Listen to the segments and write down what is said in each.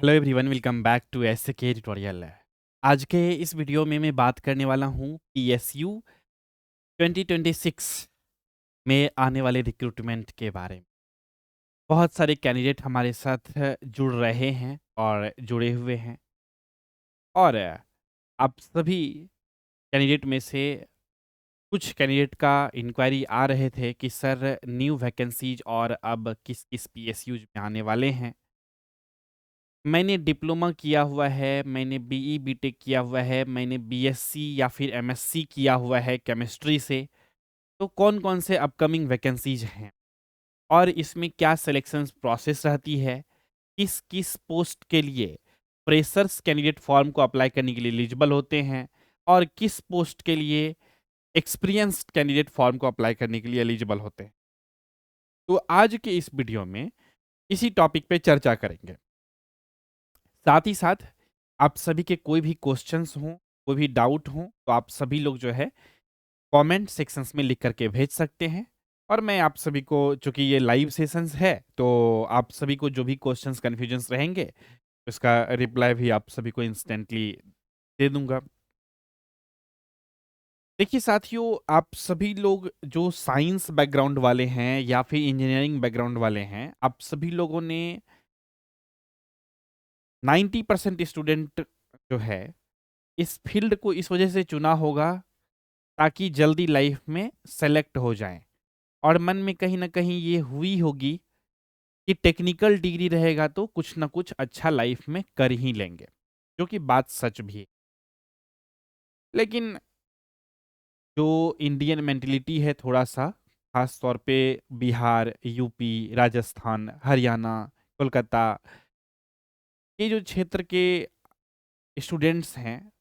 Hello everyone, welcome back to SK tutorial. आज के इस वीडियो में मैं बात करने वाला हूँ पीएसयू 2026 में आने वाले रिक्रूटमेंट के बारे में। बहुत सारे कैंडिडेट हमारे साथ जुड़ रहे हैं और जुड़े हुए हैं, और आप सभी कैंडिडेट में से कुछ कैंडिडेट का इंक्वायरी आ रहे थे कि सर न्यू वैकेंसीज और अब किस किस पीएसयूज में आने वाले हैं। मैंने डिप्लोमा किया हुआ है, मैंने बीई बीटेक किया हुआ है, मैंने बीएससी या फिर एमएससी किया हुआ है केमिस्ट्री से। तो कौन-कौन से अपकमिंग वैकेंसीज़ हैं और इसमें क्या सिलेक्शंस प्रोसेस रहती है? किस-किस पोस्ट के लिए फ्रेशर्स कैंडिडेट फॉर्म को अप्लाई करने के लिए एलिजिबल होते हैं और किस पोस्ट के लिए एक्सपीरियंस्ड कैंडिडेट फॉर्म को अप्लाई करने के लिए एलिजिबल होते हैं? तो आज के इस वीडियो में इसी टॉपिक पे चर्चा करेंगे। साथ ही साथ आप सभी के कोई भी क्वेश्चंस हों, कोई भी डाउट हों, तो आप सभी लोग जो है कमेंट सेक्शंस में लिख करके भेज सकते हैं। और मैं आप सभी को, चूँकि ये लाइव सेशंस है, तो आप सभी को जो भी क्वेश्चंस, कन्फ्यूजन्स रहेंगे, उसका रिप्लाई भी आप सभी को इंस्टेंटली दे दूँगा। देखिए साथियों, आप सभी लोग जो साइंस बैकग्राउंड वाले हैं या फिर इंजीनियरिंग बैकग्राउंड वाले हैं, आप सभी लोगों ने 90% स्टूडेंट जो है इस फील्ड को इस वजह से चुना होगा ताकि जल्दी लाइफ में सेलेक्ट हो जाएं, और मन में कहीं ना कहीं ये हुई होगी कि टेक्निकल डिग्री रहेगा तो कुछ ना कुछ अच्छा लाइफ में कर ही लेंगे, जो कि बात सच भी है। लेकिन जो इंडियन मेंटेलिटी है थोड़ा सा, खास तौर पे बिहार, यूपी, राजस्थान, हरियाणा, कोलकाता, ये जो क्षेत्र के स्टूडेंट्स हैं,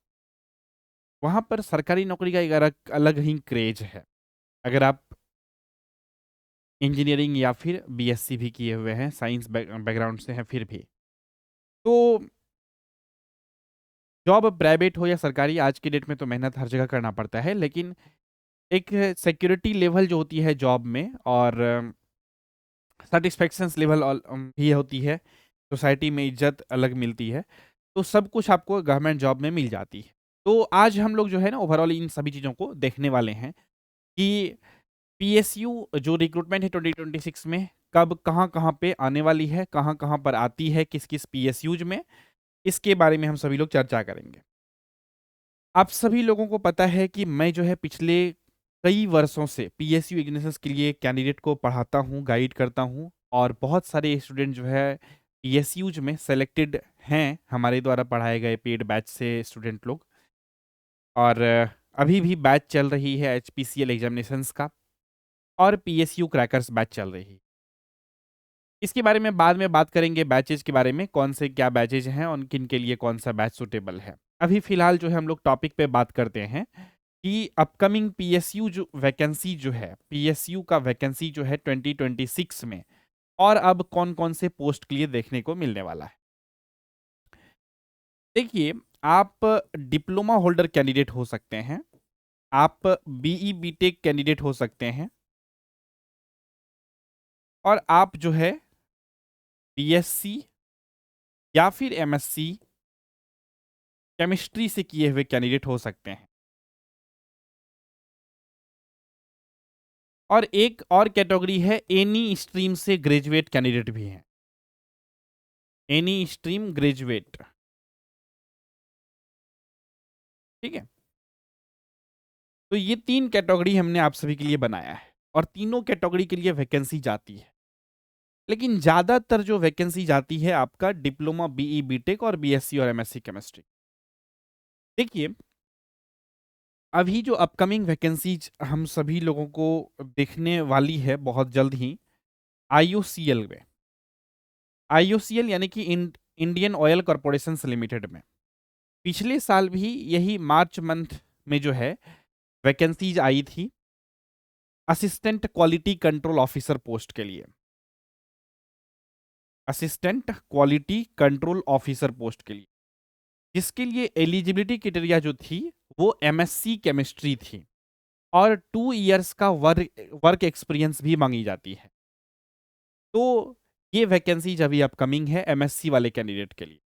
वहाँ पर सरकारी नौकरी का एक अलग अलग ही क्रेज है। अगर आप इंजीनियरिंग या फिर बीएससी भी किए हुए हैं, साइंस बैकग्राउंड से हैं फिर भी। तो जॉब प्राइवेट हो या सरकारी, आज की डेट में तो मेहनत हर जगह करना पड़ता है, लेकिन एक सिक्योरिटी लेवल जो होती है जॉब में, और सैटिस्फैक्शन लेवल भी होती है, सोसाइटी में इज्जत अलग मिलती है, तो सब कुछ आपको गवर्नमेंट जॉब में मिल जाती है। तो आज हम लोग जो है ना ओवरऑल इन सभी चीज़ों को देखने वाले हैं कि पीएसयू जो रिक्रूटमेंट है 2026 में कब कहाँ-कहाँ पे आने वाली है, कहाँ-कहाँ पर आती है, किस-किस पीएसयूज़ में, इसके बारे में हम सभी लोग चर्चा करेंगे। आप सभी लोगों को पता है कि मैं जो है पिछले कई वर्षों से पीएसयू एग्जामिनेशंस के लिए कैंडिडेट को पढ़ाता हूँ, गाइड करता हूँ, और बहुत सारे स्टूडेंट जो है पीएसयूज़ में सेलेक्टेड हैं हमारे द्वारा पढ़ाए गए पेड बैच से स्टूडेंट लोग। और अभी भी बैच चल रही है एचपीसीएल एग्जामिनेशंस का, और पीएसयू क्रैकर्स बैच चल रही है। इसके बारे में बाद में बात करेंगे, बैचेज़ के बारे में, कौन से क्या बैचेज़ हैं और किन के लिए कौन-सा बैच सूटेबल है। अभी फ़िलहाल जो है हम लोग टॉपिक पे बात करते हैं कि अपकमिंग पीएसयू जो वैकेंसी जो है, पीएसयू का वैकेंसी जो है 2026 में, और अब कौन-कौन से पोस्ट के लिए देखने को मिलने वाला है। देखिए, आप डिप्लोमा होल्डर कैंडिडेट हो सकते हैं, आप बीई बीटेक कैंडिडेट हो सकते हैं, और आप जो है बीएससी या फिर एमएससी केमिस्ट्री से किए हुए कैंडिडेट हो सकते हैं। और एक और कैटेगरी है, एनी स्ट्रीम से ग्रेजुएट कैंडिडेट भी हैं। एनी स्ट्रीम ग्रेजुएट, ठीक है? तो ये 3 कैटेगरी हमने आप सभी के लिए बनाया है, और तीनों कैटेगरी के लिए वैकेंसी जाती है। लेकिन ज़्यादातर जो वैकेंसी जाती है आपका डिप्लोमा, बीई, बीटेक और बीएससी और एमएससी केमिस्ट्री। देखिए, अभी जो अपकमिंग वैकेंसीज हम सभी लोगों को देखने वाली है बहुत जल्द ही, आईओसीएल में। आईओसीएल यानी कि इंडियन ऑयल कॉर्पोरेशंस लिमिटेड में। पिछले साल भी यही मार्च मंथ में जो है वैकेंसीज आई थी assistant quality control officer post के लिए। Assistant quality control officer post के लिए, जिसके लिए एलिजिबिलिटी क्राइटेरिया जो थी वो एमएससी केमिस्ट्री थी, और 2 इयर्स का वर्क एक्सपीरियंस भी मांगी जाती है। तो ये वैकेंसी अभी अपकमिंग है एमएससी वाले कैंडिडेट के लिए।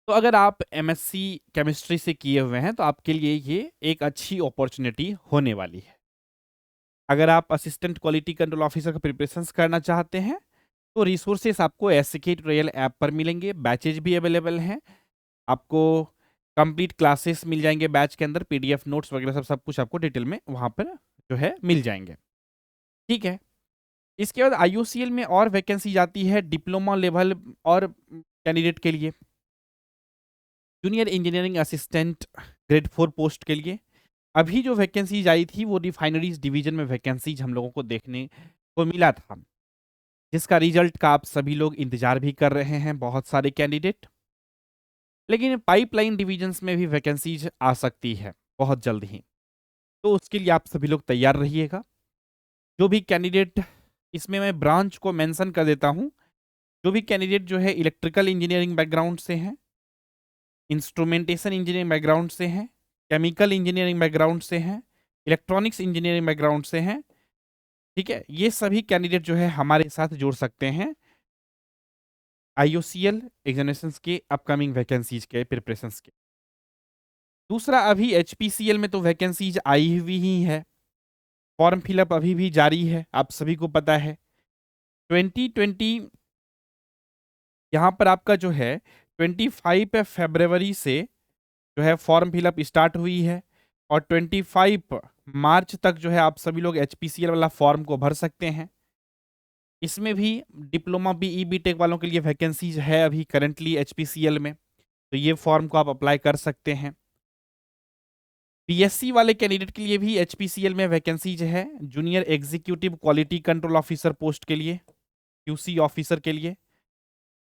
तो अगर आप एमएससी केमिस्ट्री से किए हुए हैं तो आपके लिए ये एक अच्छी अपॉर्चुनिटी होने वाली है। अगर आप असिस्टेंट क्वालिटी कंट्रोल ऑफिसर का प्रिपरेशंस करना चाहते हैं तो रिसोर्सेस आपको एसके ट्यूटोरियल ऐप पर मिलेंगे, बैचेज भी अवेलेबल हैं, आपको कंप्लीट क्लासेस मिल जाएंगे बैच के अंदर, पीडीएफ नोट्स वगैरह सब सब कुछ आपको डिटेल में वहाँ पर जो है मिल जाएंगे। ठीक है, इसके बाद आईओसीएल में और वैकेंसी जाती है डिप्लोमा लेवल और कैंडिडेट के लिए, junior engineering assistant grade 4 post के लिए। अभी जो वैकेंसीज आई थी वो रिफाइनरीज डिवीजन में वैकेंसीज हम लोगों को देखने को मिला था, जिसका रिजल्ट का आप सभी लोग इंतजार भी कर रहे हैं, बहुत सारे कैंडिडेट। लेकिन पाइपलाइन डिवीजन्स में भी वैकेंसीज आ सकती है बहुत जल्द ही, तो उसके लिए आप सभी लोग तैयार रहिएगा। जो भी कैंडिडेट, इसमें मैं ब्रांच को मेंशन कर देता हूं, जो भी कैंडिडेट जो है इलेक्ट्रिकल इंजीनियरिंग बैकग्राउंड से हैं, इंस्ट्रूमेंटेशन इंजीनियरिंग बैकग्राउंड से हैं, केमिकल इंजीनियरिंग बैकग्राउंड से हैं, इलेक्ट्रॉनिक्स इंजीनियरिंग बैकग्राउंड से हैं, ठीक है, ये सभी कैंडिडेट जो है हमारे साथ जुड़ सकते हैं आईओसीएल एग्जामिनेशंस के अपकमिंग वैकेंसीज के प्रिपरेशंस के। दूसरा, अभी एचपीसीएल में तो वैकेंसीज आई हुई ही है, फॉर्म फिलअप अभी भी जारी है, आप सभी को पता है। 2020 यहाँ पर आपका जो है 25 फरवरी से जो है फॉर्म फिलअप स्टार्ट हुई है, और 25 मार्च तक जो है आप सभी लोग एचपीसीएल वाला फॉर्म को भर सकते हैं। इसमें भी डिप्लोमा बीई बीटेक वालों के लिए वैकेंसीज है अभी करंटली एचपीसीएल में, तो ये फॉर्म को आप अप्लाई कर सकते हैं। पीएससी वाले कैंडिडेट के लिए भी एचपीसीएल में वैकेंसीज है, junior executive quality control officer post के लिए, क्यूसी ऑफिसर के लिए।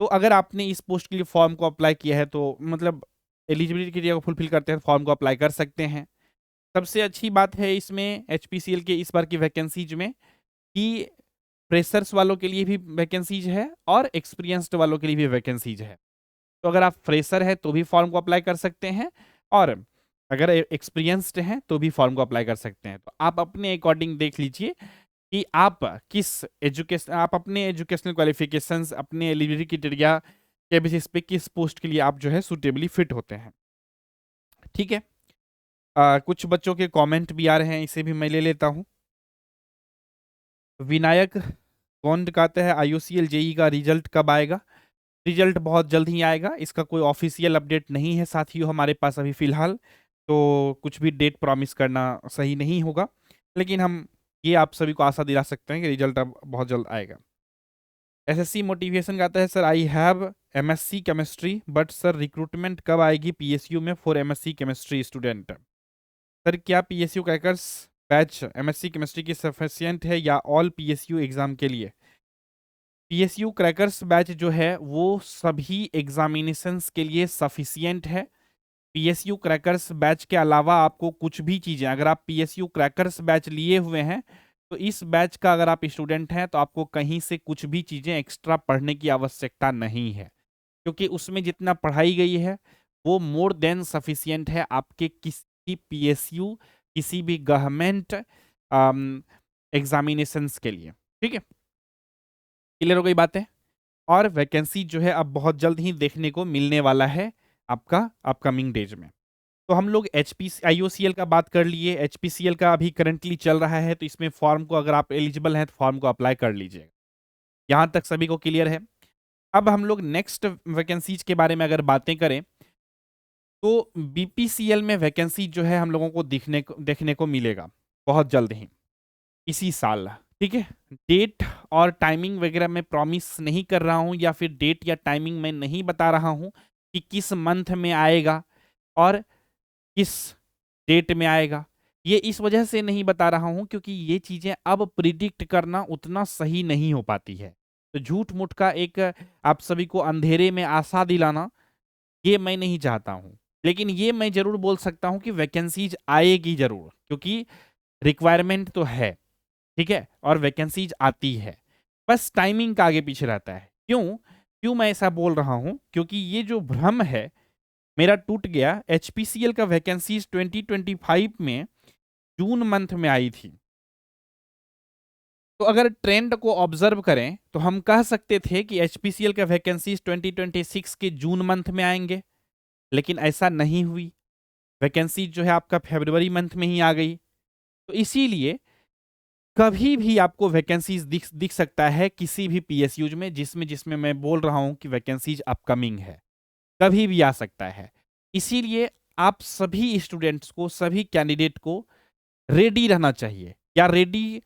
तो अगर आपने इस पोस्ट के लिए फॉर्म को अप्लाई किया है तो मतलब एलिजिबिलिटी क्राइटेरिया को फुलफिल करते हैं, फॉर्म को अप्लाई कर सकते हैं। सबसे अच्छी बात है इसमें एचपीसीएल के इस बार की वैकेंसीज में कि फ्रेशर्स वालों के लिए भी वैकेंसीज है और एक्सपीरियंस्ड वालों के लिए भी वैकेंसीज है। तो अगर आप फ्रेशर है तो भी फॉर्म को अप्लाई कर सकते हैं, और अगर एक्सपीरियंस्ड हैं तो भी फॉर्म को अप्लाई कर सकते हैं। तो आप अपने अकॉर्डिंग देख लीजिए कि आप किस एजुकेशन, आप अपने एजुकेशनल क्वालिफिकेशंस, अपने एलिजिबिलिटी क्राइटेरिया के बेसिस पे किस पोस्ट के लिए आप जो है सुटेबली फिट होते हैं। ठीक है, कुछ बच्चों के कमेंट भी आ रहे हैं, इसे भी मैं ले लेता हूं। विनायक कौन कहते हैं आईओसीएल जेई का रिजल्ट कब आएगा? रिजल्ट बहुत जल्द ही आएगा, इसका कोई ऑफिशियल अपडेट नहीं है साथियों हमारे पास अभी फिलहाल, तो कुछ भी डेट प्रॉमिस करना सही नहीं होगा, लेकिन हम ये आप सभी को आशा दिला सकते हैं कि रिजल्ट अब बहुत जल्द आएगा। एसएससी मोटिवेशन कहता है sir I have MSc chemistry but sir recruitment कब आएगी पीएसयू में for MSc chemistry student? Sir क्या PSU crackers batch MSc chemistry की सफिशियंट है या ऑल पीएसयू एग्जाम के लिए? पीएसयू क्रैकर्स बैच जो है वो सभी एग्जामिनेशंस के लिए सफिशियंट है। पीएसयू क्रैकर्स बैच के अलावा आपको कुछ भी चीज़ें, अगर आप पीएसयू क्रैकर्स बैच लिए हुए हैं तो इस बैच का अगर आप स्टूडेंट हैं तो आपको कहीं से कुछ भी चीज़ें एक्स्ट्रा पढ़ने की आवश्यकता नहीं है, क्योंकि उसमें जितना पढ़ाई गई है वो मोर देन सफिशियंट है आपके किसी पीएसयू, किसी भी गवर्नमेंट एग्जामिनेशंस के लिए। ठीक है, क्लियर हो गई बातें? और वैकेंसी जो है अब बहुत जल्द ही देखने को मिलने वाला है आपका अपकमिंग डेज में। तो हम लोग आईओसीएल का बात कर लिए, एचपीसीएल का अभी करंटली चल रहा है, तो इसमें फॉर्म को अगर आप एलिजिबल हैं तो फॉर्म को अप्लाई कर लीजिएगा। यहाँ तक सभी को क्लियर है? अब हम लोग नेक्स्ट वैकेंसीज के बारे में अगर बातें करें तो बीपीसीएल में वैकेंसी जो है हम लोगों को देखने को मिलेगा बहुत जल्द ही इसी साल। ठीक है, डेट और टाइमिंग वगैरह मैं प्रॉमिस नहीं कर रहा हूँ, या फिर डेट या टाइमिंग मैं नहीं बता रहा हूँ कि किस मंथ में आएगा और किस डेट में आएगा। ये इस वजह से नहीं बता रहा हूँ क्योंकि ये चीज़ें अब प्रिडिक्ट करना उतना सही नहीं हो पाती है, तो झूठ मूठ का एक आप सभी को अंधेरे में आशा दिलाना ये मैं नहीं चाहता हूँ। लेकिन ये मैं जरूर बोल सकता हूँ कि वैकेंसीज आएगी जरूर, क्योंकि रिक्वायरमेंट तो है, ठीक है, और वैकेंसीज आती है, बस टाइमिंग का आगे पीछे रहता है। क्यों मैं ऐसा बोल रहा हूं? क्योंकि ये जो भ्रम है मेरा टूट गया। एचपीसीएल का वैकेंसीज 2025 में जून मंथ में आई थी, तो अगर ट्रेंड को ऑब्जर्व करें तो हम कह सकते थे कि एचपीसीएल का वैकेंसीज 2026 के जून मंथ में आएंगे, लेकिन ऐसा नहीं हुई, वैकेंसी जो है आपका फरवरी मंथ में ही आ गई। तो इसीलिए कभी भी आपको वैकेंसीज दिख सकता है किसी भी पीएसयूज में, जिसमें जिसमें मैं बोल रहा हूं कि वैकेंसीज अपकमिंग है, कभी भी आ सकता है। इसीलिए आप सभी स्टूडेंट्स को, सभी कैंडिडेट को रेडी रहना चाहिए, या रेडी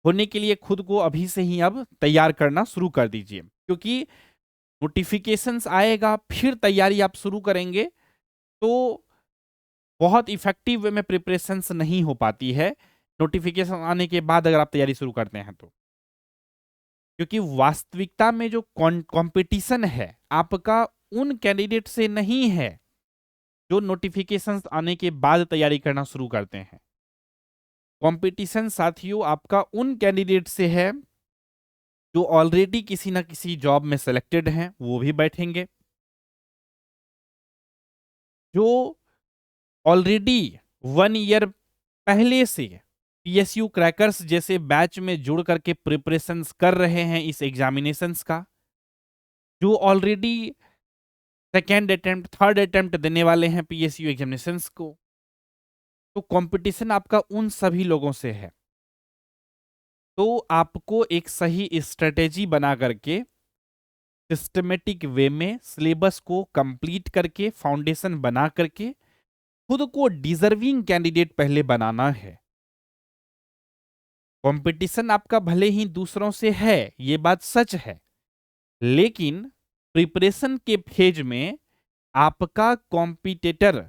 होने के लिए खुद को अभी से ही अब तैयार करना शुरू कर दीजिए, क्योंकि नोटिफिकेशंस आएगा फिर तैयारी आप शुरू करेंगे तो बहुत इफेक्टिव वे में प्रिपरेशंस नहीं हो पाती है नोटिफिकेशन आने के बाद अगर आप तैयारी शुरू करते हैं तो। क्योंकि वास्तविकता में जो कंपटीशन है आपका उन कैंडिडेट से नहीं है जो नोटिफिकेशंस आने के बाद तैयारी करना शुरू करते हैं। कंपटीशन साथियों आपका उन कैंडिडेट से है जो ऑलरेडी किसी ना किसी जॉब में सिलेक्टेड हैं, वो भी बैठेंगे। जो ऑलरेडी 1 ईयर पहले से पीएसयू क्रैकर्स जैसे बैच में जुड़ करके प्रिपरेशंस कर रहे हैं इस एग्जामिनेशंस का, जो already second attempt, third attempt देने वाले हैं पीएसयू एग्जामिनेशंस को, तो कंपटीशन आपका उन सभी लोगों से है। तो आपको एक सही स्ट्रेटेजी बना करके सिस्टमेटिक वे में सिलेबस को कंप्लीट करके, फाउंडेशन बना करके खुद को डिजर्विंग कैंडिडेट पहले बनाना है। कंपटीशन आपका भले ही दूसरों से है, ये बात सच है, लेकिन प्रिपरेशन के फेज में आपका कॉम्पिटिटर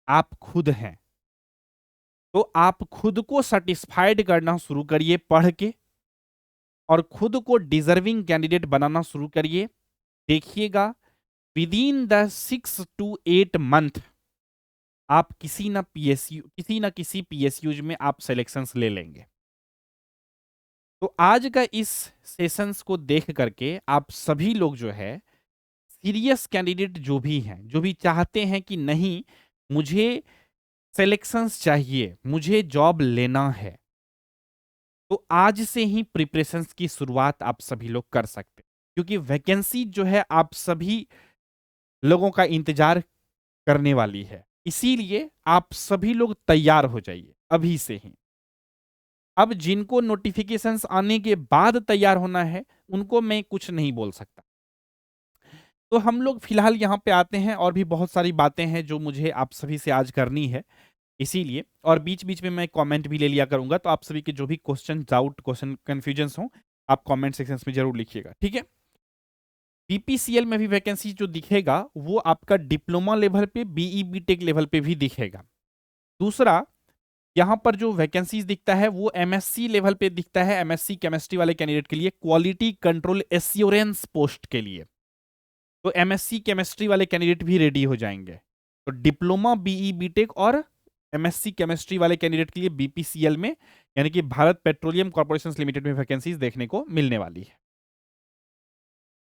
आप खुद हैं। तो आप खुद को सेटिस्फाइड करना शुरू करिए पढ़ के, और खुद को डिजर्विंग कैंडिडेट बनाना शुरू करिए। देखिएगा विदिन द 6 to 8 मंथ आप किसी ना किसी पीएसयूज में आप सिलेक्शंस ले लेंगे। तो आज का इस सेशंस को देख करके आप सभी लोग जो है सीरियस कैंडिडेट जो भी हैं, जो भी चाहते हैं कि नहीं मुझे सिलेक्शंस चाहिए, मुझे जॉब लेना है, तो आज से ही प्रिपरेशंस की शुरुआत आप सभी लोग कर सकते हैं। क्योंकि वैकेंसी जो है आप सभी लोगों का इंतजार करने वाली है, इसीलिए आप सभी लोग तैयार हो जाइए अभी से ही। अब जिनको नोटिफिकेशंस आने के बाद तैयार होना है उनको मैं कुछ नहीं बोल सकता। तो हम लोग फिलहाल यहाँ पे आते हैं, और भी बहुत सारी बातें हैं जो मुझे आप सभी से आज करनी है, इसीलिए। और बीच बीच में मैं कमेंट भी ले लिया करूंगा, तो आप सभी के जो भी क्वेश्चन, डाउट, क्वेश्चन, कंफ्यूजन्स हो आप कमेंट सेक्शन में जरूर लिखिएगा, ठीक है। बीपीसीएल में भी वैकेंसी जो दिखेगा वो आपका डिप्लोमा लेवल पे, बीई बीटेक लेवल पे भी दिखेगा। दूसरा, यहां पर जो वैकेंसीज दिखता है वो एमएससी लेवल पे दिखता है, एमएससी केमिस्ट्री वाले कैंडिडेट के लिए, क्वालिटी कंट्रोल एश्योरेंस पोस्ट के लिए। तो एमएससी केमिस्ट्री वाले कैंडिडेट भी रेडी हो जाएंगे। तो डिप्लोमा, बीई बीटेक और एमएससी केमिस्ट्री वाले कैंडिडेट के लिए बीपीसीएल में, यानी कि भारत पेट्रोलियम कॉर्पोरेशन लिमिटेड में वैकेंसीज देखने को मिलने वाली है।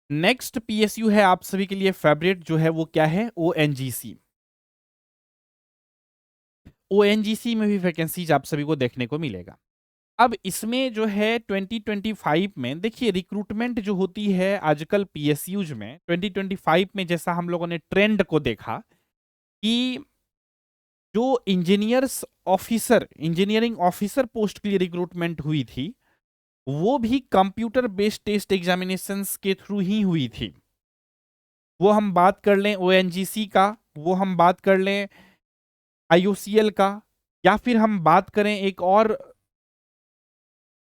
नेक्स्ट पीएसयू है आप सभी के लिए फेवरेट, जो है वो क्या है, ओएनजीसी। ओएनजीसी में भी वैकेंसीज आप सभी को देखने को मिलेगा। अब इसमें जो है 2025 में देखिए रिक्रूटमेंट जो होती है आजकल पीएसयूज में, 2025 में जैसा हम लोगों ने ट्रेंड को देखा कि जो इंजीनियरिंग ऑफिसर पोस्ट के लिए रिक्रूटमेंट हुई थी वो भी कंप्यूटर बेस्ड टेस्ट एग्जामिनेशंस के थ्रू ही हुई थी। वो हम बात कर लें ओएनजीसी का, वो हम बात कर लें आईओसीएल का, या फिर हम बात करें एक और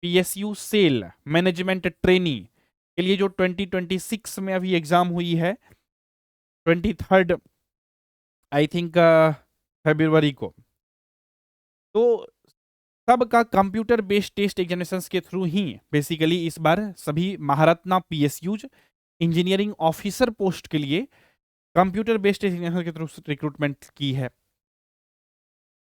पीएसयू सेल मैनेजमेंट ट्रेनी के लिए जो 2026 में अभी एग्जाम हुई है, 23 आई थिंक फरवरी को। तो सबका कंप्यूटर बेस्ड टेस्ट एग्जामिनेशंस के थ्रू ही बेसिकली इस बार सभी Maharatna PSUs engineering officer post के लिए कंप्यूटर बेस्ड एग्जामिनेशन के थ्रू रिक्रूटमेंट की है।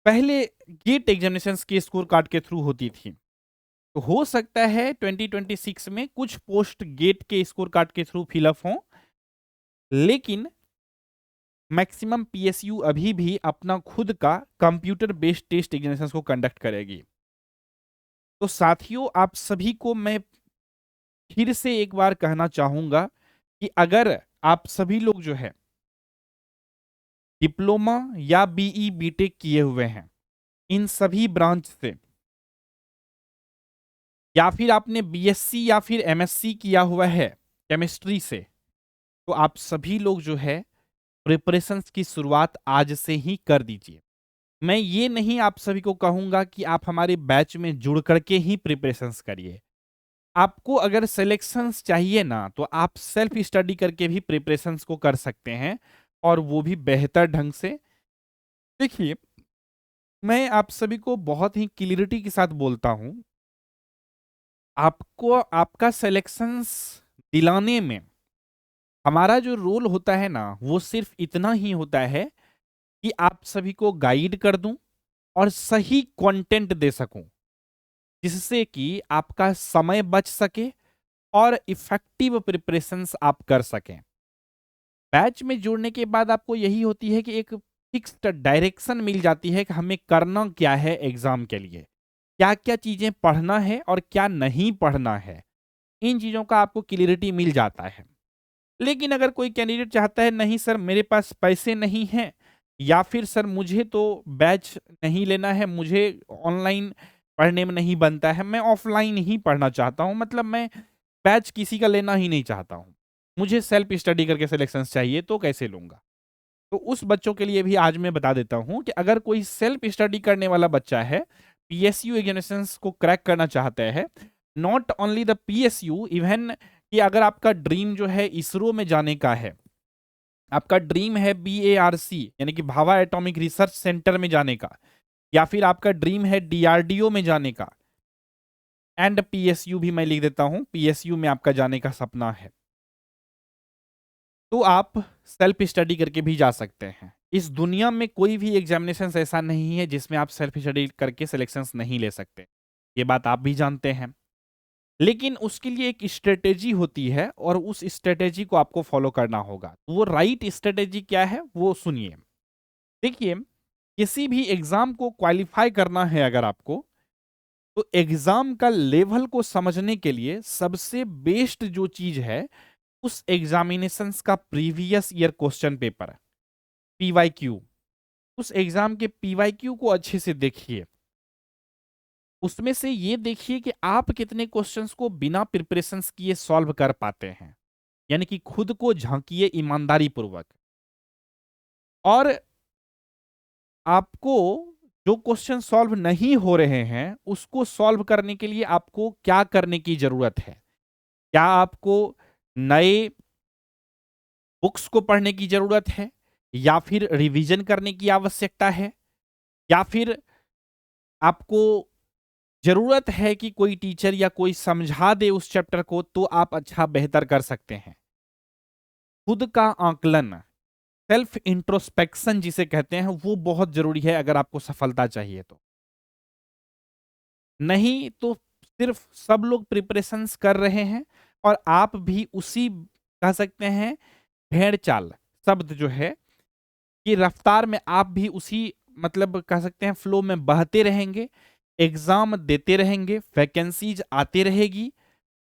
पहले गेट एग्जामिनेशंस के स्कोर कार्ड के थ्रू होती थी, तो हो सकता है 2026 में कुछ पोस्ट गेट के स्कोर कार्ड के थ्रू फिलअप हों, लेकिन मैक्सिमम पीएसयू अभी भी अपना खुद का कंप्यूटर बेस्ड टेस्ट एग्जामिनेशंस को कंडक्ट करेगी। तो साथियों आप सभी को मैं फिर से एक बार कहना चाहूंगा कि अगर आप सभी लोग जो है डिप्लोमा या बीई बीटेक किए हुए हैं इन सभी ब्रांच से, या फिर आपने बीएससी या फिर एमएससी किया हुआ है केमिस्ट्री से, तो आप सभी लोग जो है प्रिपरेशंस की शुरुआत आज से ही कर दीजिए। मैं ये नहीं आप सभी को कहूंगा कि आप हमारे बैच में जुड़ करके ही प्रिपरेशंस करिए। आपको अगर सिलेक्शंस चाहिए ना, तो आप सेल्फ स्टडी करके भी प्रिपरेशंस को कर सकते हैं, और वो भी बेहतर ढंग से। देखिए, मैं आप सभी को बहुत ही क्लियरिटी के साथ बोलता हूं, आपको आपका सिलेक्शंस दिलाने में हमारा जो रोल होता है ना, वो सिर्फ इतना ही होता है कि आप सभी को गाइड कर दूं और सही कंटेंट दे सकूं, जिससे कि आपका समय बच सके और इफेक्टिव प्रिपरेशंस आप कर सकें। बैच में जुड़ने के बाद आपको यही होती है कि एक फिक्स्ड डायरेक्शन मिल जाती है कि हमें करना क्या है एग्जाम के लिए, क्या क्या चीजें पढ़ना है और क्या नहीं पढ़ना है। इन चीजों का आपको क्लियरिटी मिल जाता है। लेकिन अगर कोई कैंडिडेट चाहता है नहीं सर मेरे पास पैसे नहीं हैं, या फिर सर मुझे तो बैच नहीं लेना है, मुझे ऑनलाइन पढ़ने में नहीं बनता है, मैं ऑफलाइन ही पढ़ना चाहता हूं, मतलब मैं बैच किसी का लेना ही नहीं चाहता हूं, मुझे सेल्फ स्टडी करके सिलेक्शंस चाहिए, तो कैसे लूंगा। तो उस बच्चों के लिए भी आज मैं बता देता हूं कि अगर कोई सेल्फ स्टडी करने वाला बच्चा है, पीएसयू एग्जामिनेशंस को क्रैक करना चाहता है, not only the PSU, even कि अगर आपका ड्रीम जो है इसरो में जाने का है, आपका ड्रीम है बीएआरसी यानी कि भाभा एटॉमिक रिसर्च सेंटर में जाने का, या फिर आपका ड्रीम है डीआरडीओ में जाने का, एंड पीएसयू भी मैं लिख देता हूं, पीएसयू में आपका जाने का सपना है, तो आप सेल्फ स्टडी करके भी जा सकते हैं। इस दुनिया में कोई भी एग्जामिनेशन ऐसा नहीं है जिसमें आप सेल्फ स्टडी करके सिलेक्शंस नहीं ले सकते, ये बात आप भी जानते हैं। लेकिन उसके लिए एक स्ट्रेटेजी होती है और उस स्ट्रेटेजी को आपको फॉलो करना होगा। वो राइट स्ट्रेटेजी क्या है वो सुनिए। देखिए, किसी भी एग्जाम को क्वालिफाई करना है अगर आपको, तो एग्जाम का लेवल को समझने के लिए सबसे बेस्ट जो चीज है, उस एग्जामिनेशंस का previous year question paper, PYQ, उस एग्जाम के पीवाईक्यू को अच्छे से देखिए। उसमें से ये देखिए कि आप कितने क्वेश्चंस को बिना प्रिपरेशंस किए सॉल्व कर पाते हैं, यानी कि खुद को झांकिए ईमानदारी पूर्वक। और आपको जो क्वेश्चन सॉल्व नहीं हो रहे हैं उसको सॉल्व करने के लिए आपको क्या करने की जरूरत है। क्या आपको नए बुक्स को पढ़ने की जरूरत है, या फिर रिवीजन करने की आवश्यकता है, या फिर आपको जरूरत है कि कोई टीचर या कोई समझा दे उस चैप्टर को, तो आप अच्छा बेहतर कर सकते हैं। खुद का आकलन, सेल्फ इंट्रोस्पेक्शन जिसे कहते हैं, वो बहुत जरूरी है अगर आपको सफलता चाहिए तो। नहीं तो सिर्फ सब लोग प्रिपरेशंस कर रहे हैं और आप भी उसी, कह सकते हैं भेड़ चाल शब्द जो है, कि रफ्तार में आप भी उसी, मतलब कह सकते हैं फ्लो में बहते रहेंगे, एग्जाम देते रहेंगे, वैकेंसीज आती रहेगी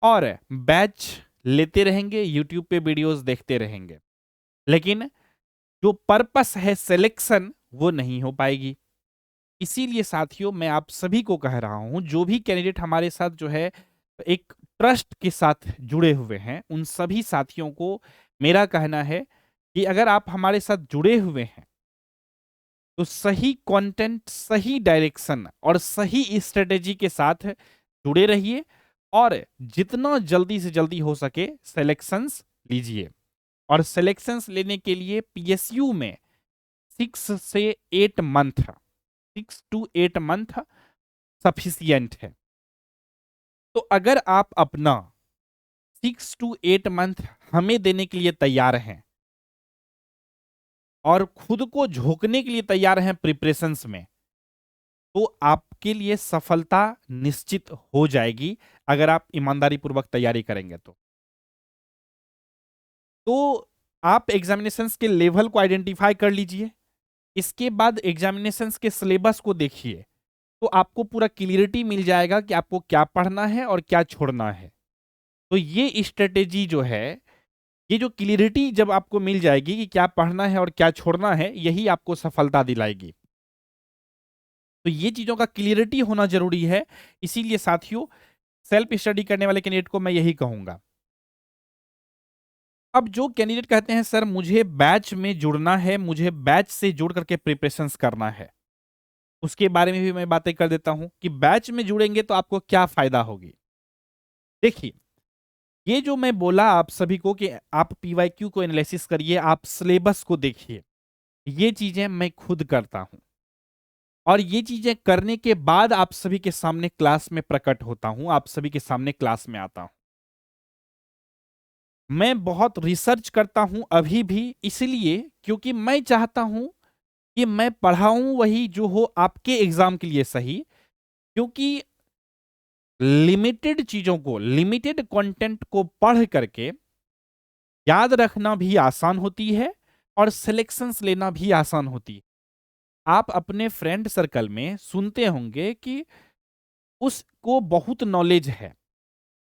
और बैच लेते रहेंगे, यूट्यूब पे वीडियोस देखते रहेंगे, लेकिन जो पर्पस है सिलेक्शन वो नहीं हो पाएगी। इसीलिए साथियों मैं आप सभी को कह रहा हूं, जो भी कैंडिडेट हमारे साथ जो है एक ट्रस्ट के साथ जुड़े हुए हैं, उन सभी साथियों को मेरा कहना है कि अगर आप हमारे साथ जुड़े हुए हैं तो सही कंटेंट, सही डायरेक्शन और सही स्ट्रेटेजी के साथ जुड़े रहिए और जितना जल्दी से जल्दी हो सके सिलेक्शंस लीजिए। और सिलेक्शंस लेने के लिए पीएसयू में 6 से 8 मंथ, 6 to 8 मंथ सफिशियंट है। तो अगर आप अपना 6 to 8 मंथ हमें देने के लिए तैयार हैं और खुद को झोंकने के लिए तैयार हैं प्रिपरेशंस में, तो आपके लिए सफलता निश्चित हो जाएगी अगर आप ईमानदारी पूर्वक तैयारी करेंगे तो आप एग्जामिनेशंस के लेवल को आइडेंटिफाई कर लीजिए। इसके बाद एग्जामिनेशंस के सिलेबस को देखिए, तो आपको पूरा क्लियरिटी मिल जाएगा कि आपको क्या पढ़ना है और क्या छोड़ना है। तो ये स्ट्रेटेजी जो है ये जो क्लियरिटी जब आपको मिल जाएगी कि क्या पढ़ना है और क्या छोड़ना है, यही आपको सफलता दिलाएगी। तो ये चीजों का क्लियरिटी होना जरूरी है। इसीलिए साथियों, सेल्फ स्टडी करने वाले कैंडिडेट को मैं यही कहूंगा। अब जो कैंडिडेट कहते हैं सर मुझे बैच में जुड़ना है, मुझे बैच से जुड़ करके प्रिपरेशंस करना है, उसके बारे में भी मैं बातें कर देता हूं कि बैच में जुड़ेंगे तो आपको क्या फायदा होगी। देखिए, ये जो मैं बोला आप सभी को कि आप पीवाईक्यू को एनालिसिस करिए, आप सिलेबस को देखिए, ये चीजें मैं खुद करता हूं और ये चीजें करने के बाद आप सभी के सामने क्लास में प्रकट होता हूं, आप सभी के सामने क्लास में आता हूं। मैं बहुत रिसर्च करता हूं अभी भी, इसलिए क्योंकि मैं चाहता हूं कि मैं पढ़ाऊं वही जो हो आपके एग्जाम के लिए सही, क्योंकि लिमिटेड चीजों को, लिमिटेड कंटेंट को पढ़ करके याद रखना भी आसान होती है और सिलेक्शंस लेना भी आसान होती है। आप अपने फ्रेंड सर्कल में सुनते होंगे कि उसको बहुत नॉलेज है,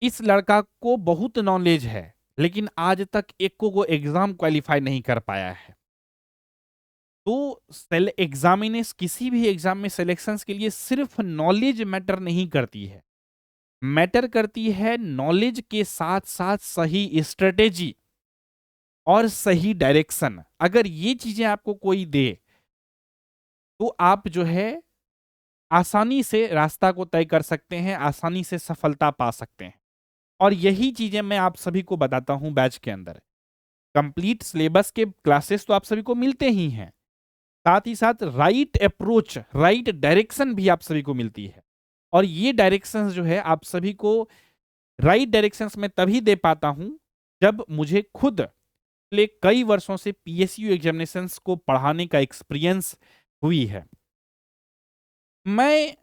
इस लड़का को बहुत नॉलेज है, लेकिन आज तक एक को एग्जाम क्वालिफाई नहीं कर पाया है। तो एग्जामिनेस किसी भी एग्जाम में सिलेक्शंस के लिए सिर्फ नॉलेज मैटर नहीं करती है, मैटर करती है नॉलेज के साथ साथ सही स्ट्रेटेजी और सही डायरेक्शन। अगर ये चीजें आपको कोई दे तो आप जो है आसानी से रास्ता को तय कर सकते हैं, आसानी से सफलता पा सकते हैं। और यही चीजें मैं आप सभी को बताता हूं बैच के अंदर। कंप्लीट सिलेबस के क्लासेस तो आप सभी को मिलते ही हैं, साथ ही साथ राइट अप्रोच, राइट डायरेक्शन भी आप सभी को मिलती है। और ये डायरेक्शंस जो है आप सभी को राइट डायरेक्शंस में तभी दे पाता हूं जब मुझे खुद पिछले कई वर्षों से पीएसयू एग्जामिनेशंस को पढ़ाने का एक्सपीरियंस हुई है। मैं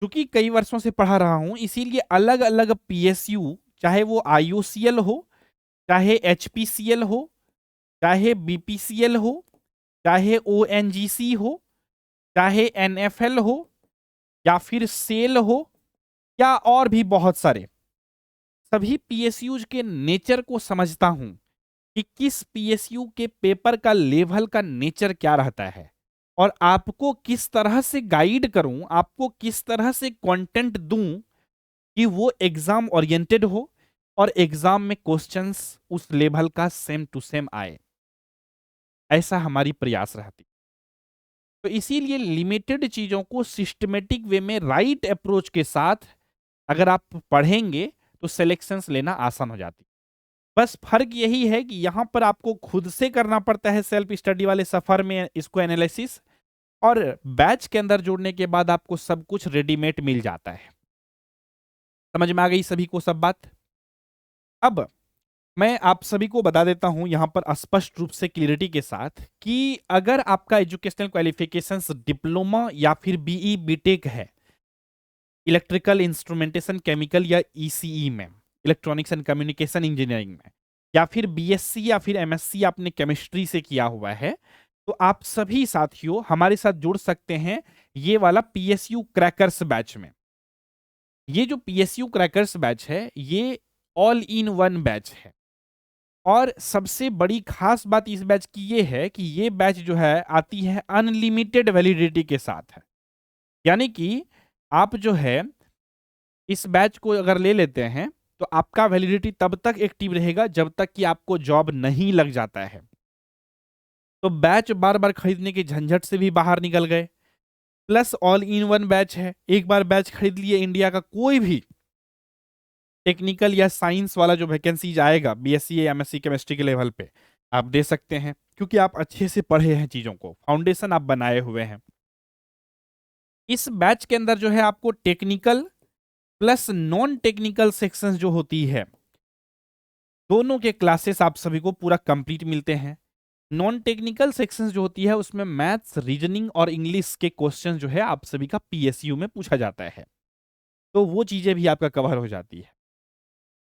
क्योंकि कई वर्षों से पढ़ा रहा हूं, इसीलिए अलग अलग पीएसयू, चाहे वो आईओसीएल हो, चाहे एचपीसीएल हो, चाहे बीपीसीएल हो, चाहे ओएनजीसी हो, चाहे एनएफएल हो, या फिर सेल हो, या और भी बहुत सारे, सभी पीएसयूज के नेचर को समझता हूं कि किस पीएसयू के पेपर का लेवल का नेचर क्या रहता है और आपको किस तरह से गाइड करूं, आपको किस तरह से कंटेंट दूं कि वो एग्जाम ओरिएंटेड हो और एग्जाम में क्वेश्चंस उस लेवल का सेम टू सेम आए। ऐसा हमारी प्रयास रहती। तो इसीलिए लिमिटेड चीजों को सिस्टमेटिक वे में राइट अप्रोच के साथ अगर आप पढ़ेंगे तो सिलेक्शंस लेना आसान हो जाती। बस फर्क यही है कि यहां पर आपको खुद से करना पड़ता है सेल्फ स्टडी वाले सफर में इसको एनालिसिस, और बैच के अंदर जुड़ने के बाद आपको सब कुछ रेडीमेड मिल जाता है। समझ में आ गई सभी को सब बात? अब मैं आप सभी को बता देता हूं यहां पर स्पष्ट रूप से क्लियरिटी के साथ कि अगर आपका एजुकेशनल क्वालिफिकेशंस डिप्लोमा या फिर बीई बीटेक है इलेक्ट्रिकल इंस्ट्रूमेंटेशन केमिकल या ईसीई में, इलेक्ट्रॉनिक्स एंड कम्युनिकेशन इंजीनियरिंग में, या फिर बीएससी या फिर एमएससी आपने केमिस्ट्री से किया हुआ है, तो आप सभी साथियों हमारे साथ जुड़ सकते हैं ये वाला पीएसयू क्रैकर्स बैच में। ये जो पीएसयू क्रैकर्स बैच है ये ऑल इन वन बैच है, और सबसे बड़ी खास बात इस बैच की ये है कि ये बैच जो है आती है अनलिमिटेड वैलिडिटी के साथ है। यानी कि आप जो है इस बैच को अगर ले लेते हैं तो आपका वैलिडिटी तब तक एक्टिव रहेगा जब तक कि आपको जॉब नहीं लग जाता है। तो बैच बार बार खरीदने के झंझट से भी बाहर निकल गए, plus all in one batch है। एक बार बैच खरीद लिए, इंडिया का कोई भी टेक्निकल या साइंस वाला जो वैकेंसी आएगा बीएससी या एमएससी केमिस्ट्री के लेवल पे आप दे सकते हैं, क्योंकि आप अच्छे से पढ़े हैं, चीजों को फाउंडेशन आप बनाए हुए हैं। इस बैच के अंदर जो है आपको technical plus non technical sections जो होती है दोनों के क्लासेस आप सभी को पूरा कंप्लीट मिलते हैं। नॉन टेक्निकल सेक्शंस जो होती है उसमें मैथ्स, रीजनिंग और इंग्लिश के क्वेश्चन जो है आप सभी का पीएसयू में पूछा जाता है, तो वो चीजें भी आपका कवर हो जाती है।